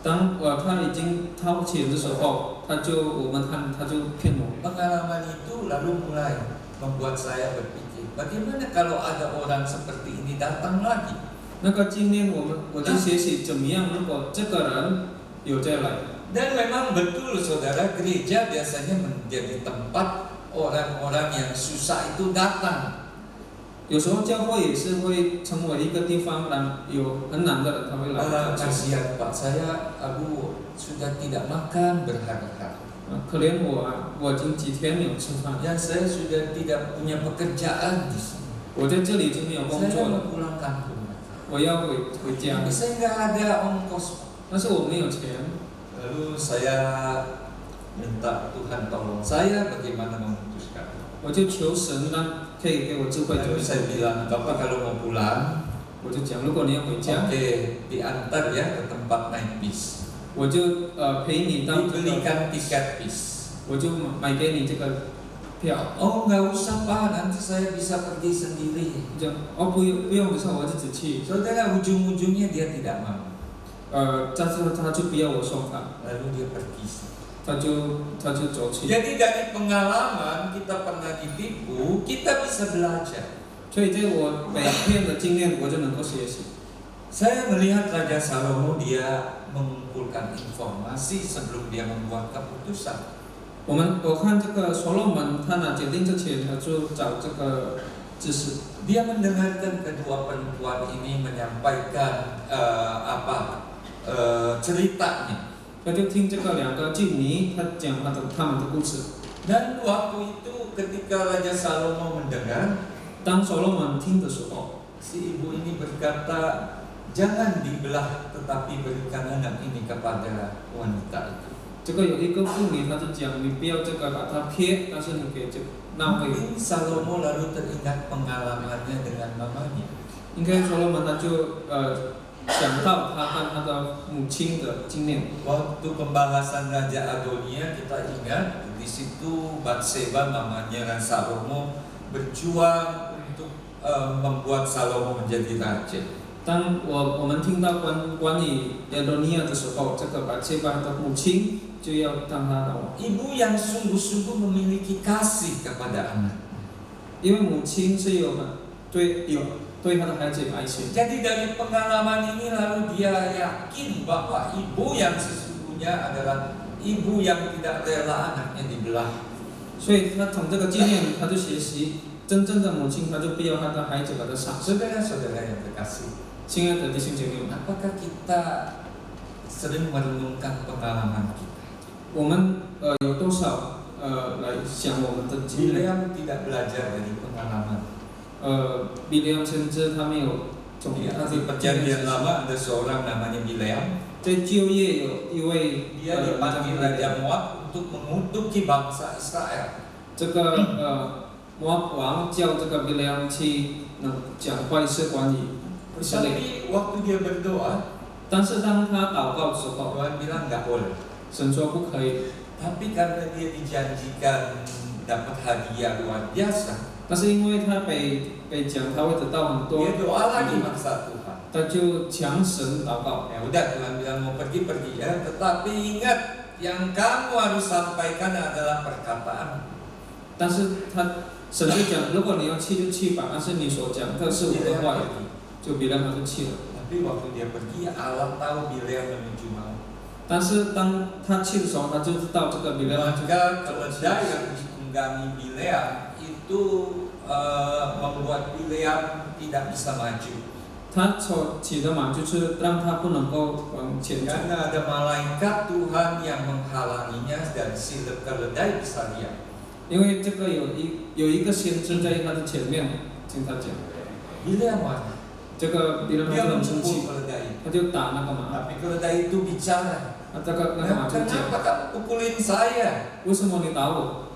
当他已经掏钱的时候，我们看他就骗我。 Pengalaman itu lalu mulai membuat saya berpikir, bagaimana kalau ada orang seperti ini datang lagi? 那个经验我就学习怎么样，如果这个人有再来。 Dan memang betul saudara, gereja biasanya menjadi tempat orang-orang yang susah itu datang. 有时候教会也是会成为一个地方，有很难的人他会来。 Kasihan Pak, saya sudah tidak makan berhari-hari. 可怜我啊，我已经几天没有吃饭， Dan saya sudah tidak punya pekerjaan di sini. 我在这里就没有工 Saya 作 mau 了， pulang kampung. 我要回家， Tapi saya nggak ada ongkos. 但是我没有钱。 Lalu saya minta Tuhan tolong saya bagaimana memutuskan. 我就求神让可以给我智慧。 Lalu saya bilang, Bapak kalau mau pulang, 我就讲，如果你要回家， oke, diantar ya ke tempat naik bis. 我就陪你到这个， Dibelikan tiket bis. 我就买给你这个票。 Oh nggak usah Pak, nanti saya bisa pergi sendiri. 讲不用的时候我自己去。 Saudara, ujung-ujungnya dia tidak mau. 但是他就不要我送他， Lalu dia pergi. 他就走去。 Jadi dari pengalaman kita pernah ditipu, kita bisa belajar. 所以在我被骗的经验，我就能够学习。 Saya melihat Raja Salomo, dia mengumpulkan informasi sebelum dia membuat keputusan. 我看这个所罗门，他拿决定之前，他就找这个知识。 Dia mendengarkan kedua perempuan ini menyampaikan ceritanya. 他就听这个两个妓女，他讲他们的故事。 Dan waktu itu ketika Raja Salomo mendengar, 当所罗门听的时候， si ibu ini berkata, jangan dibelah tetapi berikan anak ini kepada wanita itu. 这个有一个妇女，她就讲，你不要这个把它撇，但是你给这那位。 Mungkin Salomo lalu teringat pengalamannya dengan mamanya. 应该所罗门他就想到他和他的母亲的经验。 Waktu pembahasan Raja Adonia, kita ingat di situ Batseba mamanya dan Salomo berjuang untuk membuat Salomo menjadi raja. 当我们听到关于亚多尼亚的时候，这个拔切巴的母亲就要当他的王， Ibu yang sungguh-sungguh memiliki kasih kepada anak. 因为母亲是对他的孩子有爱心。 Jadi dari pengalaman ini lalu dia yakin bahwa ibu yang sesungguhnya adalah ibu yang tidak rela anaknya dibelah. 所以他从这个经验，他就学习真正的母亲，他就不要他的孩子把他杀。 Saudara-saudara yang terkasih, 亲爱的弟兄姐妹们， apakah kita sering merenungkan pengalaman kita? 我们有多少来想我们的经历。 Bileam tidak belajar dari pengalaman. Bileam 先知他没有从 Di 他的 perjanjian lama ada seorang namanya Bileam. 在旧业有一位 Dia dipanggil Raja Moab untuk mengutuki bangsa Israel. 这个摩押王叫这个 Bileam 去讲坏事管理以色列， Tapi waktu dia berdoa, 但是当他祷告的时候， Tuhan bilang nggak boleh. 神说不可以。 Tapi karena dia dijanjikan dapat hadiah luar biasa, 但是因为他被讲他会得到很多 dia，doa lagi maksa Tuhan. 他就强神祷告。 Ya udah, Tuhan bilang mau pergi ya. Tetapi ingat, yang kamu harus sampaikan adalah perkataan. 但是神就讲，如果你要去就去吧，但是你所讲的是我的话语，就别让他就去了。 Tapi waktu dia pergi, Allah tahu Bileam menuju mau. 但是当他去的时候，他就知道这个 Bileam Maka keledai yang ditunggangi Bileam itu membuat Bileam tidak bisa maju. 他骑的马就是让他不能够往前走， Karena ada malaikat Tuhan yang menghalanginya dan si keledai bisa lihat. 因为这个有一个先知在他的前面听他讲， Bileam marah. 这个 Bileam 他 Dia 就很生 memukul 气， keledai. 他就打那个马， Tapi keledai itu bicara. 那个马就讲， Kenapa kamu pukulin saya? 为什么你打我？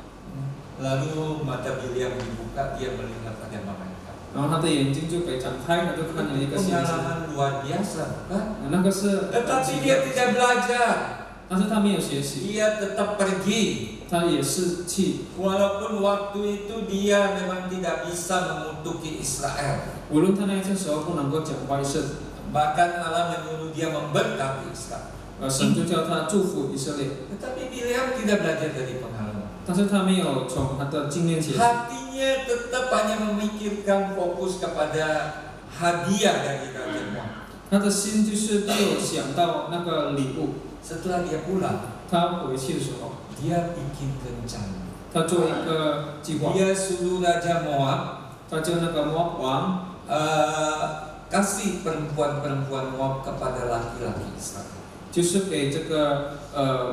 Lalu mata Bileam dibuka, dia melihat ada malaikat. 然后他的眼睛就被展开，他就看见一个先知， Pengalaman luar biasa, bukan? 那个是， Tetapi dia tidak belajar. 但是他没有学习， Dia tetap pergi. 他也是去， Walaupun waktu itu dia memang tidak bisa mengutuki Israel. 无论他那些时候不能够讲坏事， Bahkan Allah menyuruh dia memberkati Israel. 神就叫他祝福以色列， Tetapi Bileam tidak belajar dari pengalaman. 但是他没有从他的经验学习， Hatinya tetap hanya memikirkan fokus kepada hadiah dari Raja Moab. 他的心就是只有想到那个礼物。 Setelah dia pulang, 他回去的时候， dia bikin rencana. 他做一个计划， Dia suruh Raja Moab 他叫那个摩押王 kasih perempuan-perempuan Moab kepada laki-laki Israel. 就是给这个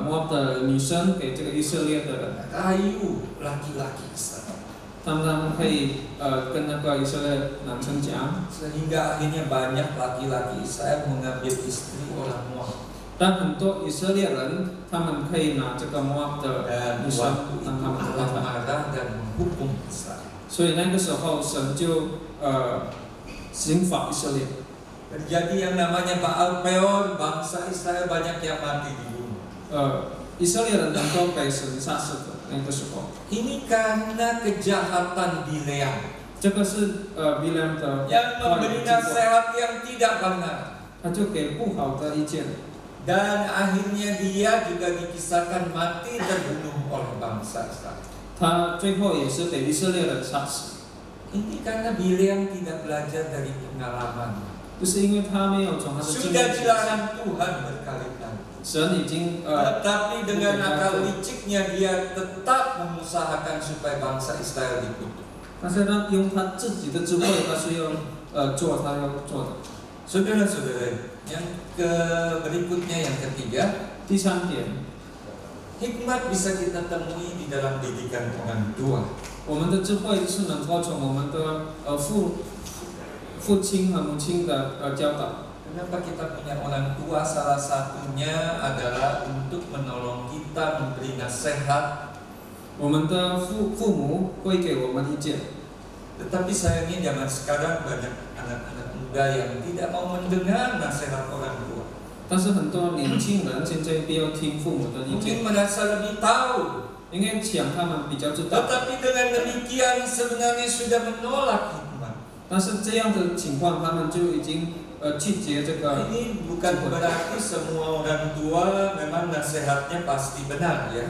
摩押的女生，给这个以色列的人， Rayu laki-laki Israel. 他们可以跟那个以色列男生讲， Sehingga akhirnya banyak laki-laki Israel mengambil istri orang Moab. 但很多以色列人，他们可以拿这个摩押的 Dan 女生 waktu itu 当他们的太 Allah 太。 marah dan menghukum Israel. 所以那个时候神就刑罚以色列。 Terjadi yang namanya Baal Peor, bangsa Israel banyak yang mati dibunuh. 以色列人能够被神杀死的那个时候， Ini karena kejahatan Bileam 这个是Bileam 的 yang 坏的 memberi 计划， nasihat yang tidak benar. 他就给不好的意见。 Dan akhirnya dia juga dikisahkan mati terbunuh oleh bangsa Israel. 他最后也是被以色列人杀死， Ini karena Bileam tidak belajar dari pengalaman. 就是因为他没有从他的经 Sudah 验学习。 dilarang Tuhan berkali-kali. 神已经 Tetapi dengan akal liciknya dia tetap mengusahakan supaya bangsa Israel dikutuk. 但是他用他自己的智慧，他是要做他要做的。 Saudara-saudara, yang berikutnya yang ketiga, 第三点， hikmat bisa kita temui di dalam didikan orang tua. 我们的智慧是能够从我们的父亲和母亲的教导。 Kenapa kita punya orang tua? Salah satunya adalah untuk menolong kita, memberi nasihat. 我们的父母会给我们意见， Tetapi sayangnya zaman sekarang banyak anak-anak muda yang tidak mau mendengar nasihat orang tua. 但是很多年轻人现在不要听父母的意 Mungkin 见， merasa lebih tahu. 因为想他们比较知道。 Tetapi dengan demikian sebenarnya sudah menolak hikmat. 但是这样的情况，他们就已经拒绝这个。 Ini bukan berarti semua orang tua memang nasihatnya pasti benar ya.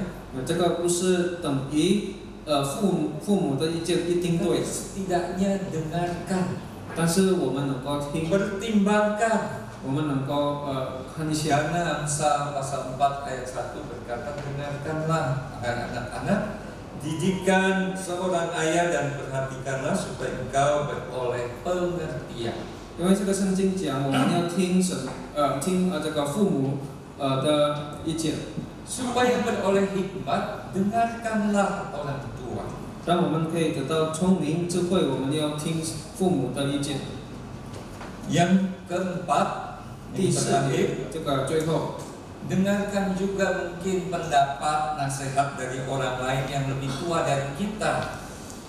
这个不是等于父母的意见一定对， Setidaknya dengarkan, 但是我们能够听， pertimbangkan. 我们能够看一下。 Karena Amsal pasal 4 ayat 1 berkata, dengarkanlah anak-anak, didikan seorang ayah dan perhatikanlah supaya engkau beroleh pengertian. 因为这个圣经讲，我们要听听这个父母的意见， Supaya beroleh hikmat, dengarkanlah orang tua. 让我们可以得到聪明智慧，我们要听父母的意见。 Yang keempat, 第 yang 四 terakhir, 点，这个最后， dengarkan juga mungkin pendapat nasihat dari orang lain yang lebih tua dari kita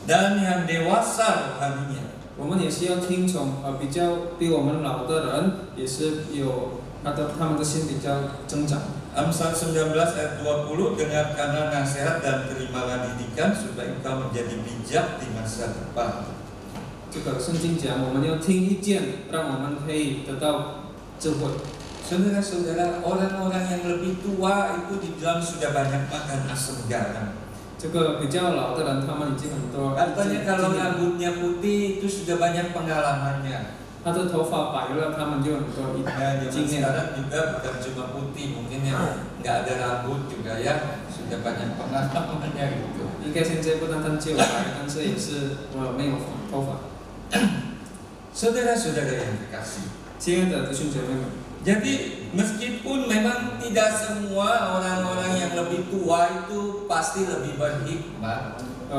dan yang dewasa rohaninya. 我们也是要听从比较比我们老的人，也是有他们的心比较增长。 Amsal 19 ayat 20, dengarkanlah nasihat dan terimalah didikan supaya engkau menjadi bijak di masa depan. 这个圣经讲，我们要听意见，让我们可以得到智慧。 Saudara-saudara, orang-orang yang lebih tua itu dibilang sudah banyak makan asam garam. 这个比较老的人，他们已经很多 Katanya kalau 经验， rambutnya putih itu sudah banyak pengalamannya. 他的头发白了，他们就很多 Nah, zaman 经验。 sekarang juga bukan cuma putih, mungkin yang nggak ada rambut juga ya sudah banyak pengalamannya gitu. 应该现在不单单只有白，但是也是没有头发。 Saudara-saudara yang kekasih. 亲爱的弟兄姐妹们， Jadi meskipun memang tidak semua orang-orang yang lebih tua itu pasti lebih berhikmat,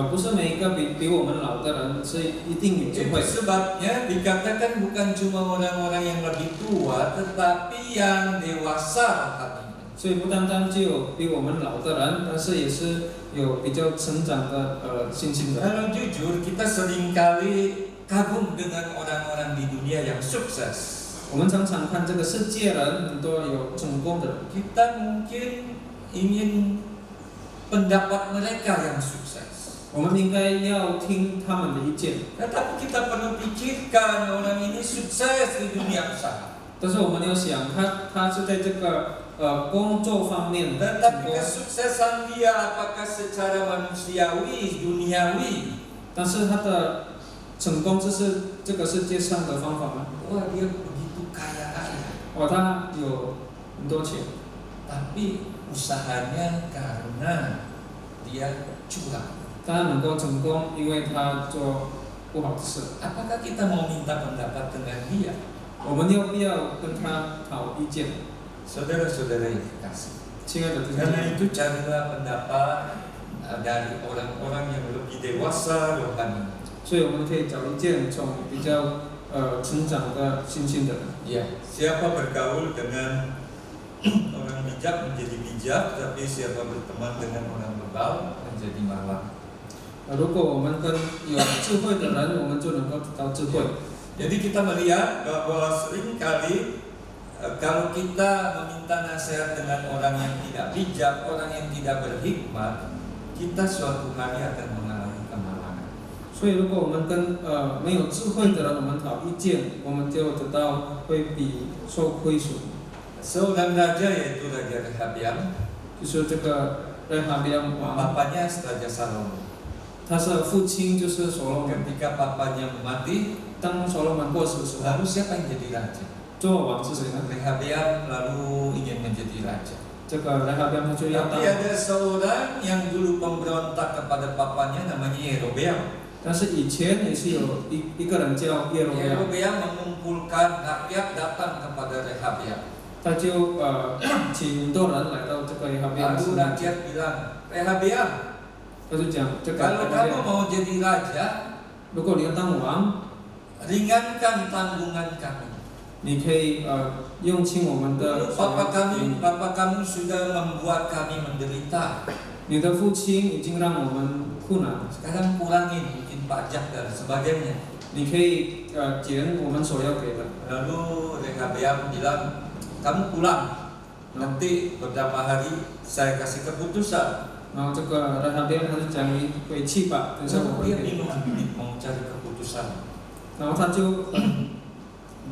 不是每一个比我们老的人是一定有智 itu 慧。 sebabnya dikatakan bukan cuma orang-orang yang lebih tua, tetapi yang dewasa rohaninya. 所以不单单只有比我们老的人，但是也是有比较成长的信心的。 Kalau jujur, kita seringkali kagum dengan orang-orang di dunia yang sukses. 我们常常看这个世界人很多有成功的人， Kita mungkin ingin pendapat mereka yang sukses. 我们应该要听他们的意见。 Tetapi kita perlu pikirkan orang ini sukses di dunia usaha. 但是我们要想，他是在这个工作方面成 Tetapi 功， kesuksesan dia apakah secara manusiawi, duniawi? 但是他的成功就是这个世界上的方法吗？ Wah, dia begitu kaya raya. 哦，他有很多钱， Tapi usahanya karena dia curang. 他能够成功，因为他做不好的事。 Apakah kita mau minta pendapat dengan dia? 我们要不要跟他讨意见？ Saudara-saudara yang kekasih. 亲爱的弟兄姐 Karena 妹， itu carilah pendapat dari orang-orang yang lebih dewasa rohani. 所以我们可以找意见从比较成长的信心的人。 Ya, siapa bergaul dengan orang bijak menjadi bijak, tapi siapa berteman dengan orang bebal menjadi malang. 如果我们跟有智慧的人，我们就能够得到智慧。 Jadi kita melihat bahwa seringkali kalau kita meminta nasihat dengan orang yang tidak bijak, orang yang tidak berhikmat, kita suatu hari akan mengalami kemalangan. 所以，如果我们跟没有智慧的人，我们讨意见，我们就得到会比受亏损。 Seorang raja yaitu Raja Rehabiam, 就是这个Rehabiam王， bapaknya Raja Salomo. 他是父亲就是所罗门。 Ketika papanya mati, 当所罗门过世的时候， lalu siapa yang jadi raja? 做王是谁呢？ Rehabiam lalu ingin menjadi raja. 这个Rehabiam 他就要当 Tapi。ada seorang yang dulu pemberontak kepada papanya namanya Yerobeam. 但是以前也是有一个人叫耶罗贝亚， Yerobeam mengumpulkan rakyat datang kepada Rehabiam. 他就请很多人来到这个Rehabiam Lalu 身边， rakyat bilang, Rehabiam, 他就讲这个 kalau kamu Rehabiam， mau jadi raja, 如果你要当王， ringankan tanggungan kami. 你可以用清我们的 Papa kamu sudah membuat kami menderita. 你的父亲已经让我们苦难， Sekarang kurangin bikin pajak dan sebagainya. 你可以减我们所要给的。 Lalu Rehabiam bilang, kamu pulang. Nanti beberapa hari saya kasih keputusan. 然后这个Rehabiam 他就讲你回去吧，等下我 Lalu 会 dia 给你。 bingung mau cari keputusan. 然后他就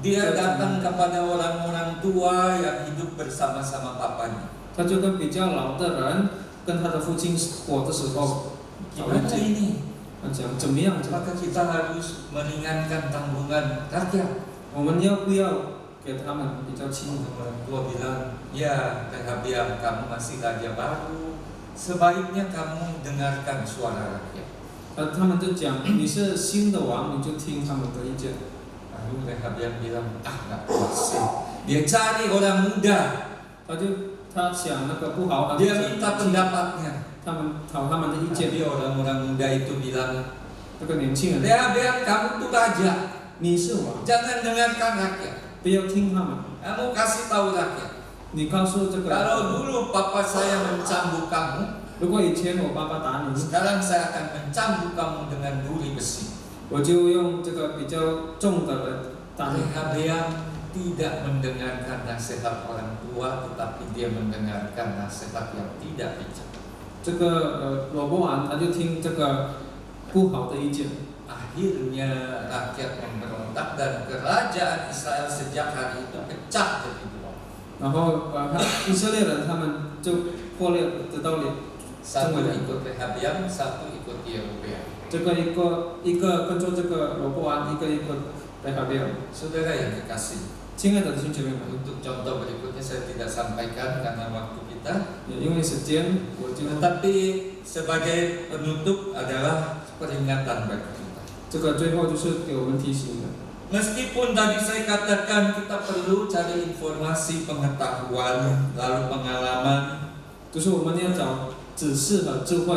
Dia datang kepada orang-orang tua yang hidup bersama-sama papanya. 他就跟比较老的人跟他的父亲活的时候， Gimana ini? 他讲怎么样？ Maka kita harus meringankan tanggungan rakyat. 我们要不要给他们比较轻的？ Orang tua bilang, ya Rehabiam, kamu masih raja baru. Sebaiknya kamu dengarkan suara rakyat. 他们就讲你是新的王，你就听他们的意见。 Lalu Rehabiam bilang, nggak kuasa. Dia cari orang muda. 他想那个不好， Dia minta pendapatnya. 他们的意见。 Tapi orang-orang muda itu bilang, 这个年轻人， Rehabeam kamu tuh raja, 你是王， jangan dengarkan rakyat. 不要听他们， Kamu kasih tahu rakyat. 你告诉这 Kalau 个， dulu papa saya mencambuk kamu, 如果以前我爸爸打你， sekarang saya akan mencambuk kamu dengan duri besi. 我就用这个比较重的来打你。 Rehabeam tidak mendengarkan nasihat orang tua, tetapi dia mendengarkan nasihat yang tidak bijak. 这个罗波安他就听这个不好的意见， Akhirnya rakyat memberontak dan kerajaan Israel sejak hari itu pecah jadi dua. 然后以色列人他们就破裂得到了， Satu ikut Rehabeam, satu ikut Yerobeam. 这个一个跟着这个罗波安，一个来哈贝尔。 Saudara yang kekasih, 亲爱的弟兄姐妹们， untuk contoh berikutnya saya tidak sampaikan karena waktu kita. 因为时间我就 Tetapi sebagai penutup adalah peringatan bagi kita. 这个最后就是给我们提醒的。 Meskipun tadi saya katakan kita perlu cari informasi, pengetahuan, lalu pengalaman, 就是我们要找指示和智慧，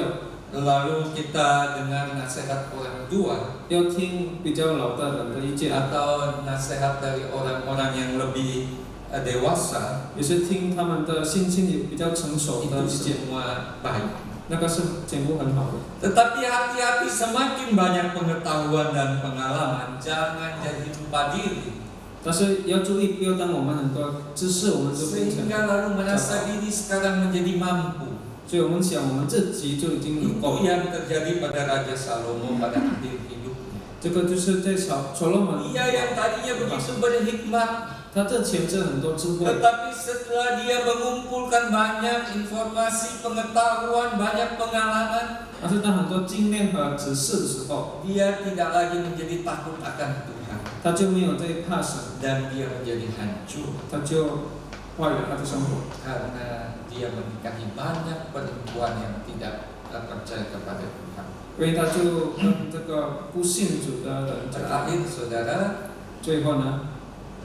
lalu kita dengar nasihat orang tua 要听比较老的人的意见， atau nasihat dari orang-orang yang lebih dewasa, 也是听他们的心情也比较成熟的 itu 意见， semua baik. 那个是节目很好的。 Tetapi hati-hati, semakin banyak pengetahuan dan pengalaman, jangan jadi lupa diri. 但是要注意，不要当我们很多知识，我们就变成， Sehingga lalu merasa diri sekarang menjadi mampu. 所以我们想我们自己就已经能 Itu 够。 yang terjadi pada Raja Salomo pada akhir hidupnya. 这个就是在所罗门， Dia yang tadinya begitu berhikmat, 他这前置很多智慧， tetapi setelah dia mengumpulkan banyak informasi, pengetahuan, banyak pengalaman, 但是当很多经验和指示的时候， dia tidak lagi menjadi takut akan Tuhan 他就没有再怕神， dan dia menjadi hancur 他就坏了他的生活， karena dia menikahi banyak perempuan yang tidak percaya kepada Tuhan. 所以他就跟这个不信主的人在 Terakhir saudara, 最后呢，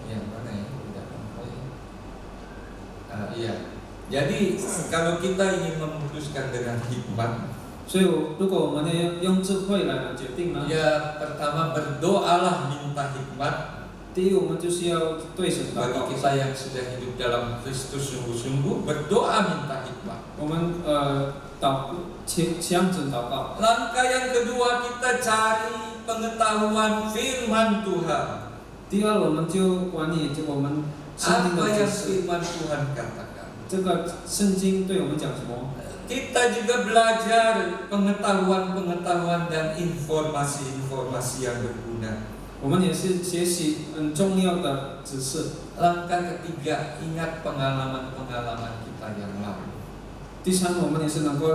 yang mana ya? Tidak iya. Jadi kalau kita ingin memutuskan dengan hikmat, 所以如果我们要用智慧来决定呢， ya pertama berdoalah minta hikmat. 第一我们就是要对神祷 Bagi 告， kita yang sudah hidup dalam Kristus sungguh-sungguh, berdoa minta hikmat. 我们向神祷告。 Langkah yang kedua, kita cari pengetahuan firman Tuhan. 第二，我们就管理我们圣经 Apa 的 yang 知识， firman Tuhan katakan. 这个圣经对我们讲什么？ Kita juga belajar pengetahuan-pengetahuan dan informasi-informasi yang berguna. 我们也是学习很重要的知识。 Langkah ketiga, ingat pengalaman-pengalaman kita yang lalu. 第三，我们也是能够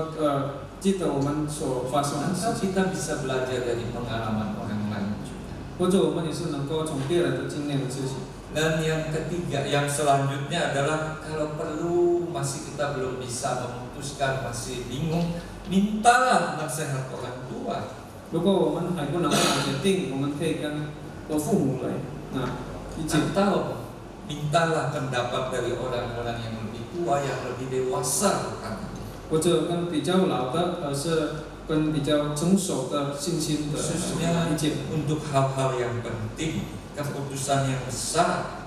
记得我们所发生的 Maka 事情， kita bisa belajar dari pengalaman orang lain juga. 或者我们也是能够从别人的经验的事情。 Dan yang ketiga, yang selanjutnya adalah kalau perlu masih kita belum bisa memutuskan, masih bingung, mintalah nasihat orang tua. 如果我们还不能够决定，我们可以跟父母来意见， Atau mintalah pendapat dari orang-orang yang lebih tua, yang lebih dewasa bukan. 或者跟比较老的，是跟比较成熟的信心的 Khususnya 意见。 untuk hal-hal yang penting, keputusan yang besar.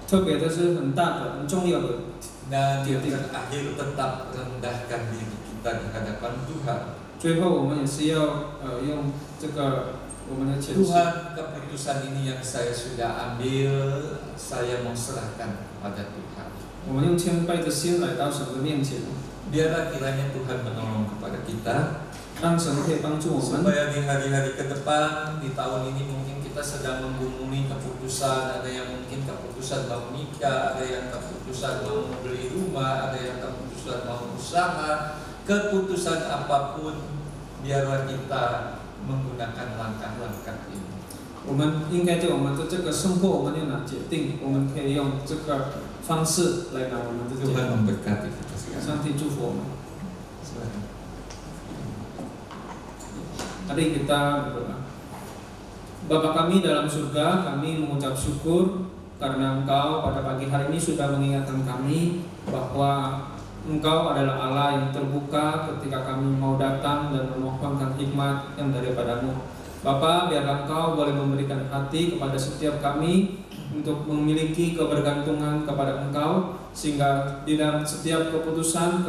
特别的是很大的、很重要的。 Dan yang terakhir, tetap rendahkan diri kita di hadapan Tuhan. 最后，我们也是要用这个我们的前世。 Tuhan, keputusan ini yang saya sudah ambil, saya mau serahkan kepada Tuhan. 我们用谦卑的心来到神的面前， Biarlah kiranya Tuhan menolong kepada kita, 让神可以帮助我们， supaya di hari-hari ke depan, di tahun ini mungkin kita sedang menggumuli keputusan. Ada yang mungkin keputusan mau nikah, ada yang keputusan mau beli rumah, ada yang keputusan mau usaha. Keputusan apapun, biarlah kita menggunakan langkah-langkah ini. 我们应该在我们的这个生活，我们要拿决定，我们可以用这个方式来拿我们的决 Tuhan 定。 memberkati kita sekarang. 上帝祝福我们。 Silakan. Mari kita berdoa. Bapa kami dalam surga, kami mengucap syukur karena Engkau pada pagi hari ini sudah mengingatkan kami bahwa Engkau adalah Allah yang terbuka ketika kami mau datang dan memohonkan hikmat yang daripadamu. Bapa, biarlah Engkau boleh memberikan hati kepada setiap kami untuk memiliki kebergantungan kepada Engkau, sehingga di dalam setiap keputusan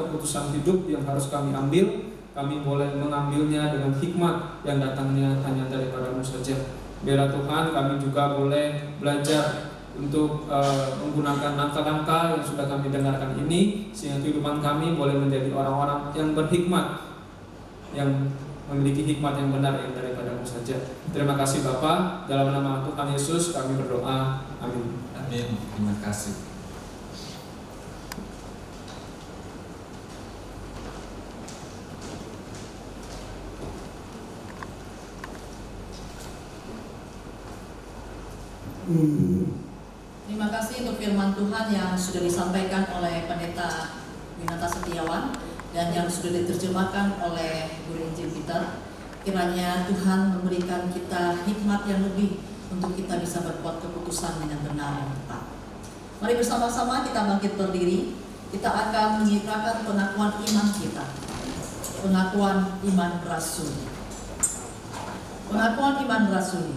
hidup yang harus kami ambil, kami boleh mengambilnya dengan hikmat yang datangnya hanya daripadamu saja. Biarlah Tuhan kami juga boleh belajar untuk menggunakan langkah-langkah yang sudah kami dengarkan ini, sehingga kehidupan kami boleh menjadi orang-orang yang berhikmat, yang memiliki hikmat yang benar yang daripadamu saja. Terima kasih Bapa, dalam nama Tuhan Yesus kami berdoa, amin. Amin. Terima kasih. Terima kasih untuk firman Tuhan yang sudah disampaikan oleh Pendeta Winata Setiawan dan yang sudah diterjemahkan oleh Guru Injil Peter. Kiranya Tuhan memberikan kita hikmat yang lebih untuk kita bisa berbuat keputusan dengan benar dan tepat. Mari bersama-sama kita bangkit berdiri. Kita akan mengikrarkan pengakuan iman kita. Pengakuan iman rasuli. Pengakuan iman rasuli.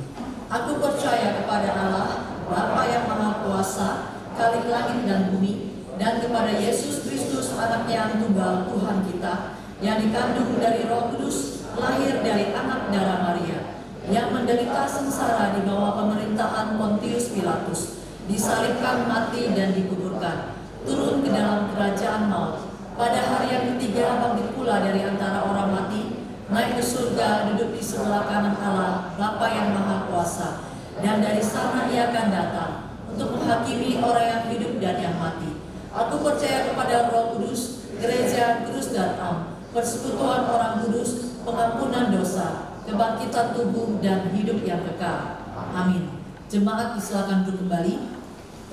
Aku percaya kepada Allah, Bapa yang Maha Kuasa, Khalik langit dan bumi, dan kepada Yesus Kristus, Anak yang tunggal Tuhan kita, yang dikandung dari Roh Kudus, lahir dari anak darah Maria, yang menderita sengsara di bawah pemerintahan Pontius Pilatus, disalibkan, mati dan dikuburkan, turun ke dalam kerajaan maut. Pada hari yang ketiga bangkit pula dari antara orang mati, naik ke surga, duduk di sebelah kanan Allah, Bapa yang Maha Kuasa, dan dari sana ia akan datang untuk menghakimi orang yang hidup dan yang mati. Aku percaya kepada Roh Kudus, gereja kudus dan am, persekutuan orang kudus, pengampunan dosa, kebangkitan tubuh dan hidup yang kekal. Amin. Jemaat disilakan duduk kembali.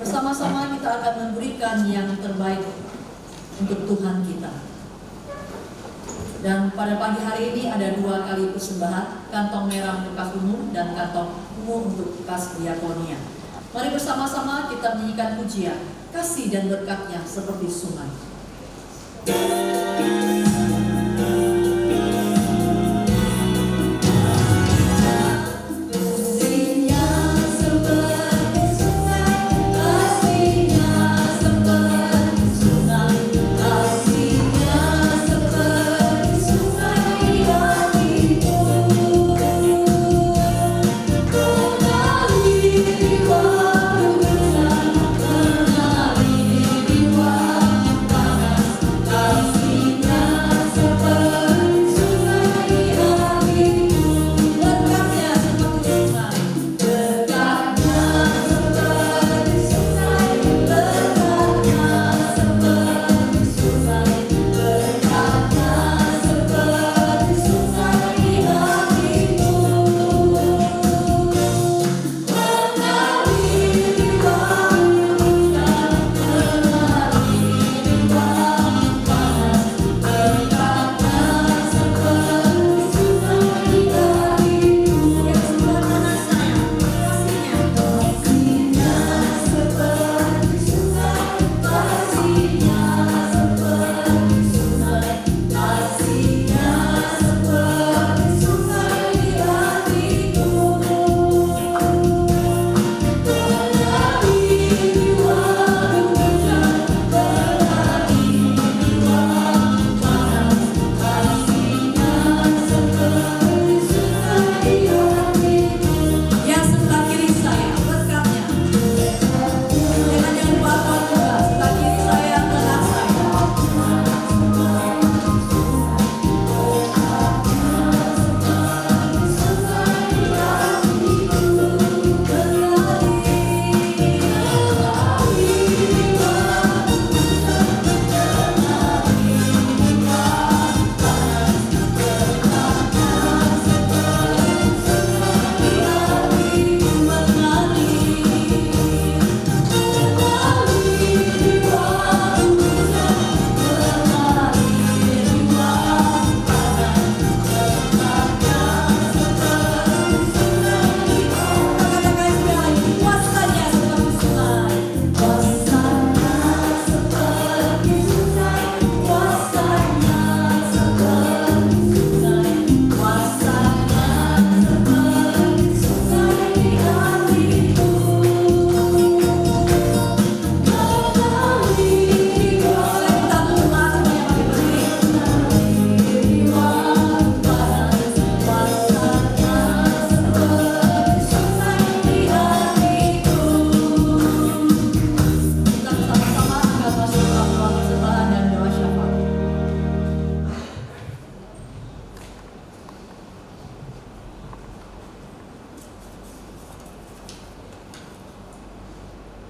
Bersama-sama kita akan memberikan yang terbaik untuk Tuhan kita. Dan pada pagi hari ini ada 2 kali persembahan, kantong merah untuk kas umum dan kantong ungu untuk kas diakonia. Mari bersama-sama kita menyanyikan pujian, kasih dan berkatnya seperti sungai. Kasih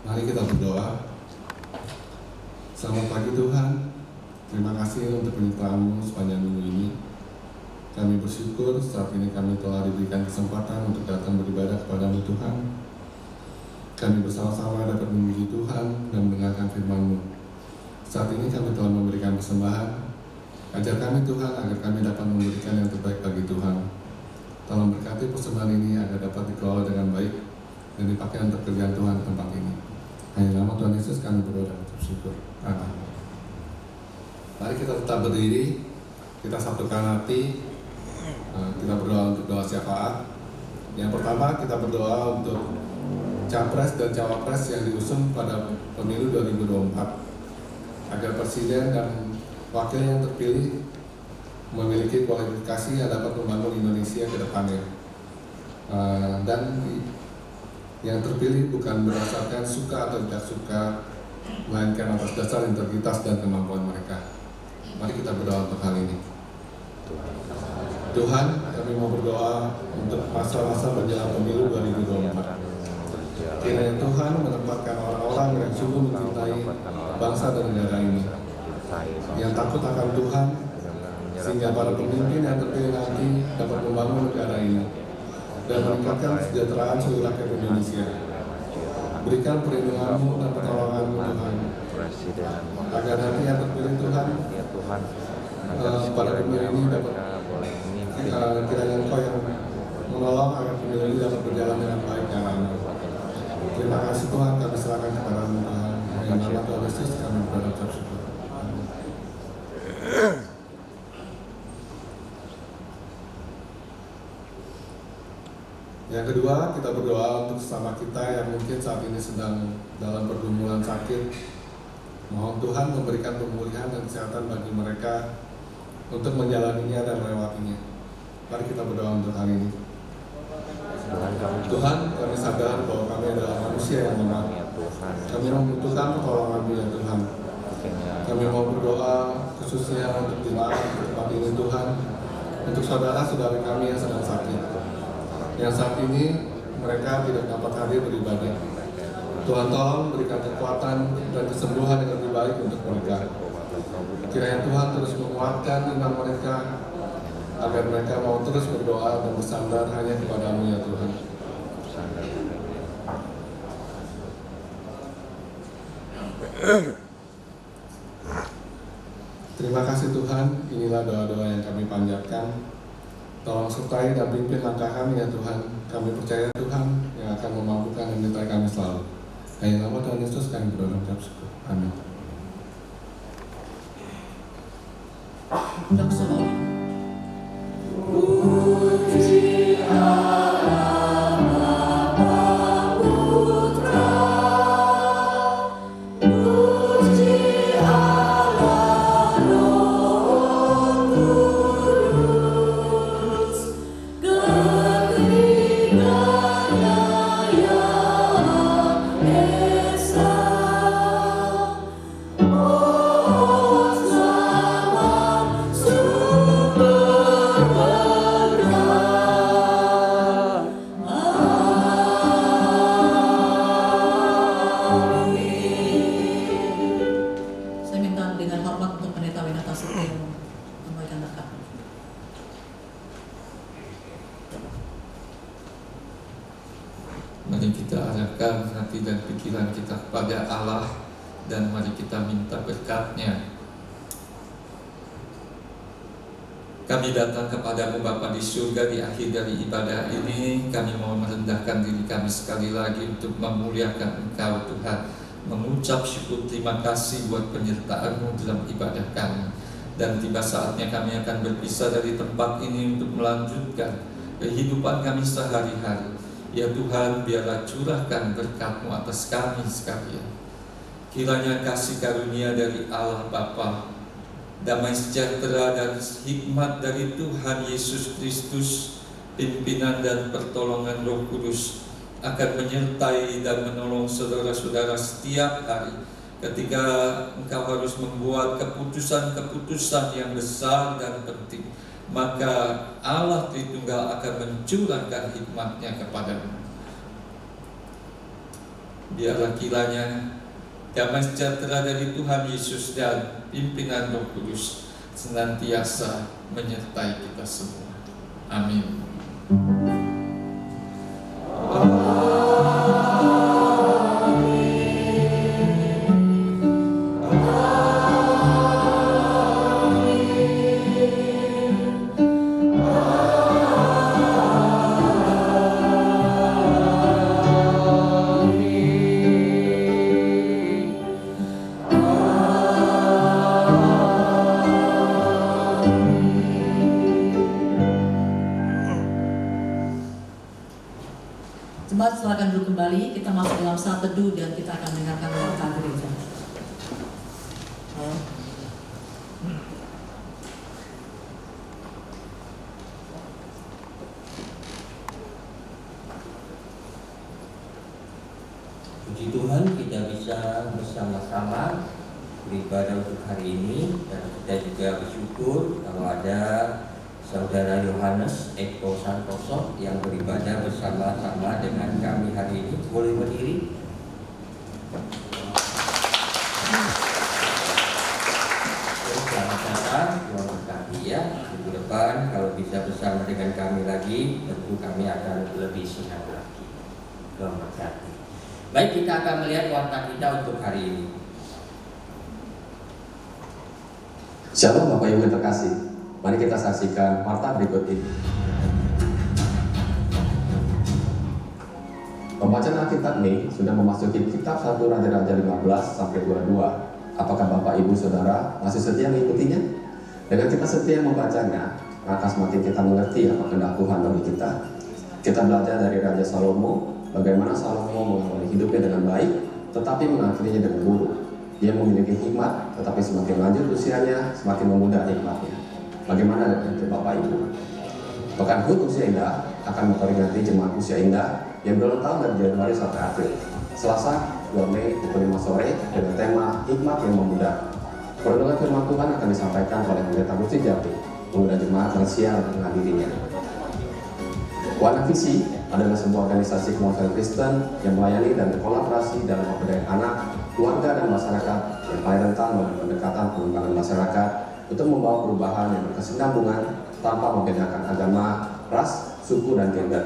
Mari kita berdoa. Selamat pagi Tuhan. Terima kasih untuk penyertaan-Mu sepanjang minggu ini. Kami bersyukur saat ini kami telah diberikan kesempatan untuk datang beribadah kepada-Mu Tuhan. Kami bersama-sama dapat memuji Tuhan dan mendengarkan firman-Mu. Saat ini kami telah memberikan persembahan. Ajar kami Tuhan agar kami dapat memberikan yang terbaik bagi Tuhan. Tolong berkati persembahan ini agar dapat dikelola dengan baik dan dipakai untuk kerjaan Tuhan di tempat ini. Hanya nama Tuhan Yesus kami berdoa dan bersyukur. Amin. Mari kita tetap berdiri. Kita satukan hati. Kita berdoa untuk doa syafaat. Yang pertama kita berdoa untuk capres dan cawapres yang diusung pada pemilu 2024 agar presiden dan wakil yang terpilih memiliki kualifikasi yang dapat membangun Indonesia ke depannya. Dan yang terpilih bukan berdasarkan suka atau tidak suka, melainkan atas dasar integritas dan kemampuan mereka. Mari kita berdoa untuk hal ini. Tuhan, kami mau berdoa untuk masa-masa menjelang pemilu 2024. Kiranya Tuhan menempatkan orang-orang yang sungguh mencintai bangsa dan negara ini, yang takut akan Tuhan, sehingga para pemimpin yang terpilih nanti dapat membangun negara ini dan meningkatkan kesejahteraan seluruh rakyat Indonesia. Berikan perlindungan-Mu dan pertolongan-Mu Tuhan, agar nanti yang terpilih Tuhan, pada pemilu ini dapat kiranya Engkau yang menolong agar pemilu ini dapat berjalan dengan baik dan aman. Terima kasih Tuhan, kami serahkan kepada-Mu Tuhan. Dalam nama Tuhan Yesus kami berdoa syukur. Yang kedua, kita berdoa untuk sesama kita yang mungkin saat ini sedang dalam pergumulan sakit. Mohon Tuhan memberikan pemulihan dan kesehatan bagi mereka untuk menjalaninya dan melewatinya. Mari kita berdoa untuk hal ini. Tuhan, kami sadar bahwa kami adalah manusia yang lemah. Kami membutuhkan pertolongan-Mu ya Tuhan. Kami mau berdoa khususnya untuk jemaat tempat ini Tuhan, untuk saudara-saudara kami yang sedang sakit, yang saat ini mereka tidak dapat hadir beribadah. Tuhan tolong berikan kekuatan dan kesembuhan yang lebih baik untuk mereka. Kiranya Tuhan terus menguatkan iman mereka, agar mereka mau terus berdoa dan bersandar hanya kepada-Mu ya Tuhan. Terima kasih Tuhan, inilah doa-doa yang kami panjatkan. Tolong sertai dan pimpin langkah kami ya Tuhan. Kami percaya Tuhan yang akan memampukan dan menyertai kami selalu. Hanya nama Tuhan Yesus kami berdoa dan bersyukur. Amin. Undang solo. Mari kita arahkan hati dan pikiran kita kepada Allah dan mari kita minta berkat-Nya. Kami datang kepada-Mu Bapa di surga. Di akhir dari ibadah ini kami mau merendahkan diri kami sekali lagi untuk memuliakan Engkau Tuhan, mengucap syukur terima kasih buat penyertaan-Mu dalam ibadah kami. Dan tiba saatnya kami akan berpisah dari tempat ini untuk melanjutkan kehidupan kami sehari-hari. Ya Tuhan, biarlah curahkan berkat-Mu atas kami sekalian. Kiranya kasih karunia dari Allah Bapa, damai sejahtera dan hikmat dari Tuhan Yesus Kristus, pimpinan dan pertolongan Roh Kudus akan menyertai dan menolong saudara-saudara setiap hari ketika engkau harus membuat keputusan-keputusan yang besar dan penting. Maka Allah Tritunggal akan mencurahkan hikmat-Nya kepadamu. Biarlah kiranya damai sejahtera dari Tuhan Yesus dan pimpinan Roh Kudus senantiasa menyertai kita semua. Amin. Jemaat silakan duduk kembali, kita masuk dalam saat teduh dan kita akan mendengarkan warta gereja. Puji Tuhan kita bisa bersama-sama beribadah untuk hari ini, dan kita juga bersyukur kalau ada Saudara Yohanes Eko Santoso yang beribadah bersama-sama dengan kami hari ini. Boleh berdiri? Selamat datang, Tuhan berkati ya. Minggu depan kalau bisa bersama dengan kami lagi, tentu kami akan lebih senang lagi. Tuhan berkati. Baik, kita akan melihat warta kita untuk hari ini. Shalom Bapak Ibu terkasih. Mari kita saksikan warta berikut ini. Pembacaan Alkitab ini sudah memasuki kitab 1 Raja-Raja 15 sampai 22. Apakah Bapak Ibu Saudara masih setia mengikutinya? Dengan kita setia membacanya, maka semakin kita mengerti apa kehendak Tuhan bagi kita. Kita belajar dari Raja Salomo, bagaimana Salomo mengawali hidupnya dengan baik, tetapi mengakhirinya dengan buruk. Dia memiliki hikmat, tetapi semakin lanjut usianya, semakin memudah hikmatnya. Bagaimana dengan Bapak Ibu? Pekan HUT Usia Indah akan memperingati jemaat Usia Indah yang berulang tahun dari Januari sampai April. Selasa 2 Mei pukul 5 sore dengan tema Hikmat yang Memudah. Perenungan firman Tuhan akan disampaikan oleh Pendeta Gusti Jati, mengundang jemaat yang siap menghadirinya. Wana Visi adalah sebuah organisasi kemanusiaan Kristen yang melayani dan berkolaborasi dalam pemberdayaan anak, keluarga dan masyarakat yang paling rentan dalam pendekatan pengembangan masyarakat untuk membawa perubahan yang berkesinambungan tanpa membedakan agama, ras, suku, dan gender.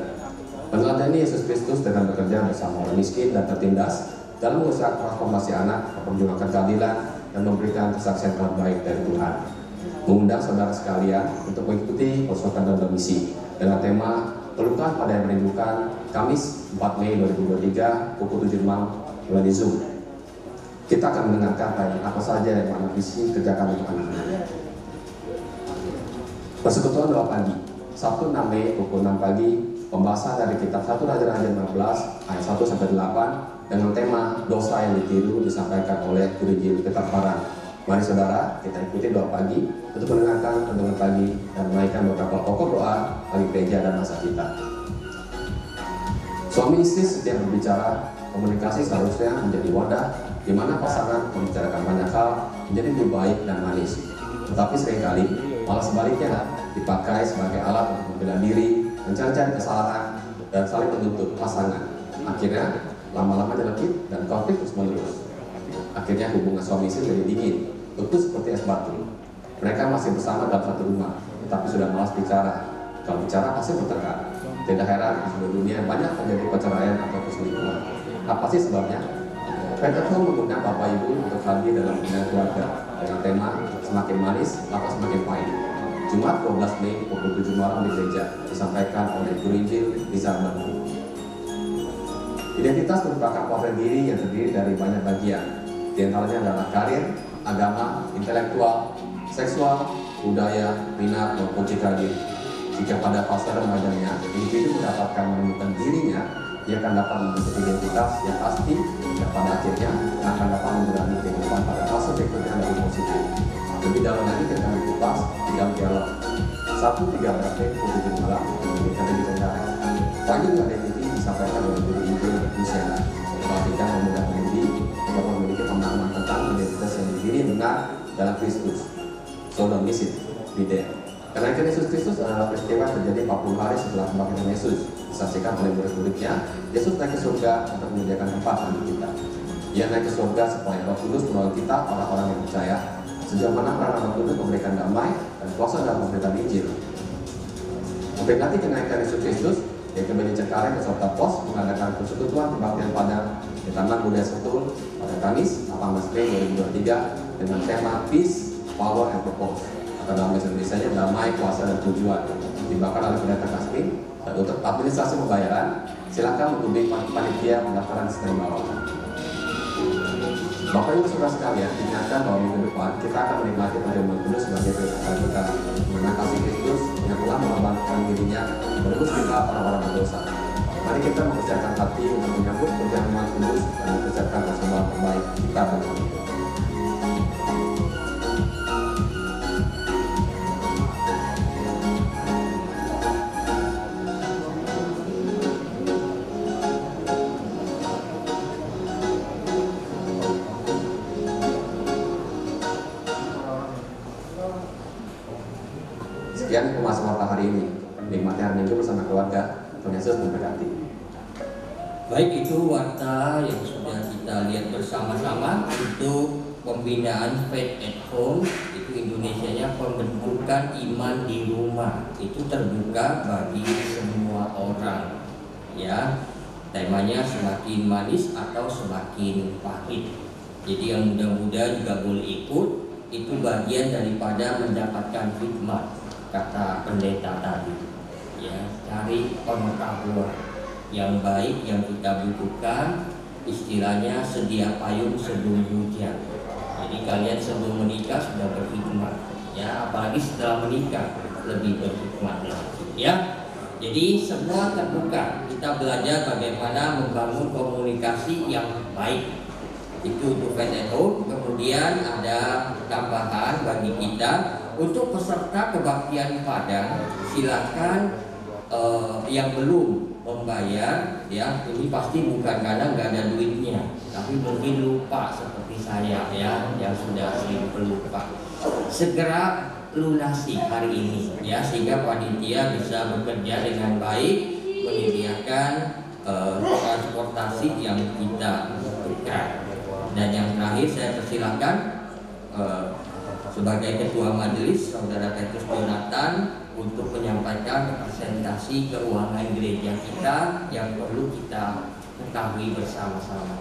Meneladani Yesus Kristus dengan bekerja bersama orang miskin dan tertindas dalam mengusahakan transformasi anak, memperjuangkan keadilan, dan memberikan kesaksian terbaik dari Tuhan. Mengundang saudara sekalian untuk mengikuti pasukan dan misi dengan tema Pelukan pada yang merindukan, Kamis 4 Mei 2023 pukul 7 malam melalui Zoom. Kita akan mendengarkan tayangan apa saja yang Wana Visi kerjakan untuk anak-anak. Persekutuan doa pagi, Sabtu 6 Mei pukul 6 pagi, pembahasan dari kitab 1 Raja-Raja 15 ayat 1 sampai 8 dengan tema dosa yang ditiru disampaikan oleh Guru Injil Peter Parang. Mari saudara, kita ikuti doa pagi untuk mendengarkan renungan pagi dan menaikkan beberapa pokok doa bagi gereja dan masa kita. Suami istri setiap berbicara, komunikasi seharusnya menjadi wadah di mana pasangan membicarakan banyak hal menjadi lebih baik dan manis. Tetapi seringkali malah sebaliknya dipakai sebagai alat untuk membela diri, mencari-cari kesalahan, dan saling menuntut pasangan. Akhirnya lama-lama nyelekit dan konflik terus menerus. Akhirnya hubungan suami istri jadi dingin, utuh seperti es batu. Mereka masih bersama dalam satu rumah, tetapi sudah malas bicara. Kalau bicara pasti bertengkar. Tidak heran di seluruh dunia banyak terjadi perceraian atau perselingkuhan. Apa sih sebabnya? Peterson mengundang Bapak Ibu untuk hadir dalam pembinaan keluarga dengan tema semakin manis atau semakin pahit. Jumat 12 Mei pukul 7 malam di gereja disampaikan oleh Guru Injil Rizal Bandung. Identitas merupakan potret diri yang terdiri dari banyak bagian. Di antaranya adalah karir, agama, intelektual, seksual, budaya, minat, maupun citra diri. Jika pada fase remajanya, individu mendapatkan menemukan dirinya, ia akan dapat membentuk identitas yang pasti, dan pada akhirnya akan dapat menjalani kehidupan pada fase berikutnya yang lebih positif. Lebih dalam lagi kita akan dikupas di dalam dialog 1-3 Mei pukul 7 malam memberikan lebih kencang. Pagi dengan identiti disampaikan oleh Guru Injil Luciana, memperhatikan pemuda pemudi yang memiliki pemahaman tentang identitas yang diri benar dalam Kristus. So don't miss it, be there. Kenaikan Yesus Kristus adalah peristiwa yang terjadi 40 hari setelah kebangkitan Yesus. disaksikan oleh murid-muridnya. Yesus naik ke surga untuk menyediakan tempat bagi kita. Ia naik ke surga supaya Roh Kudus menolong kita, orang-orang yang percaya, sejauh mana peranan Roh Kudus memberikan damai dan kuasa dalam pemberitaan Injil. Memperingati kenaikan Yesus Kristus, GKBD Cengkareng beserta POS mengadakan persekutuan kebaktian Padang di Taman Budaya Sentul pada Kamis 18 Mei 2023 dengan tema Peace, Power, and Purpose atau dalam bahasa Indonesia damai, kuasa, dan tujuan, dibawakan oleh pendeta Kasmin. Dan untuk administrasi pembayaran, silakan menghubungi panitia pendaftaran di sistem bawah. Bapak Ibu Saudara sekalian, diingatkan bahwa minggu depan kita akan menikmati perjamuan kudus sebagai perintah kita mengenang kasih Kristus yang telah mengorbankan dirinya menebus kita orang-orang berdosa. Mari kita mempersiapkan hati untuk menyambut perjamuan kudus dan mempersiapkan persembahan terbaik kita bagi Tuhan. Sekian informasi warta hari ini. Nikmati hari Minggu bersama keluarga. Tuhan Yesus memberkati. Baik, itu warta yang sudah kita lihat bersama-sama untuk pembinaan Faith at Home. Itu Indonesianya pembentukan iman di rumah. Itu terbuka bagi semua orang. Ya, temanya semakin manis atau semakin pahit. Jadi yang muda-muda juga boleh ikut. Itu bagian daripada mendapatkan hikmat, kata pendeta tadi. Ya, cari pengetahuan yang baik yang kita butuhkan. Istilahnya sedia payung sebelum hujan. Jadi kalian sebelum menikah sudah berhikmat, ya, apalagi setelah menikah lebih berhikmat lagi, ya. Jadi semua terbuka. Kita belajar bagaimana membangun komunikasi yang baik. Itu untuk Faith at Home. Kemudian ada tambahan bagi kita untuk peserta kebaktian Padang. Silakan yang belum membayar, ya, ini pasti bukan karena nggak ada duitnya, tapi mungkin lupa seperti saya, ya, yang sudah sering pelupa. Segera lunasi hari ini, ya, sehingga panitia bisa bekerja dengan baik, menyediakan transportasi yang kita butuhkan. Dan yang terakhir saya persilakan sebagai ketua majelis Saudara Petrus Jonathan untuk menyampaikan presentasi keuangan gereja kita yang perlu kita ketahui bersama-sama.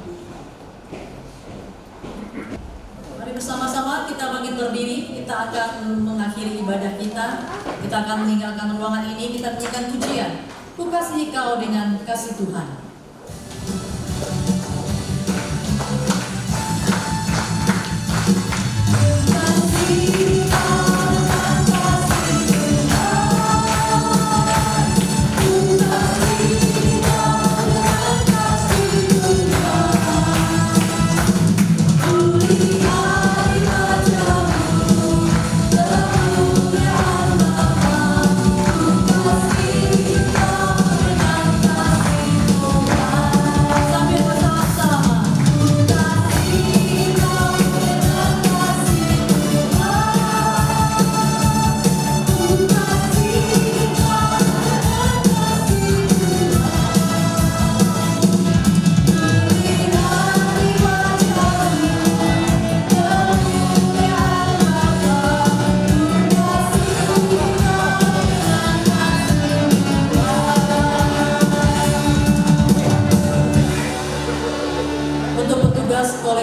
Mari bersama-sama kita bangkit berdiri. Kita akan mengakhiri ibadah kita. Kita akan meninggalkan ruangan ini. Kita nyanyikan pujian. Ku kasihi kau dengan kasih Tuhan.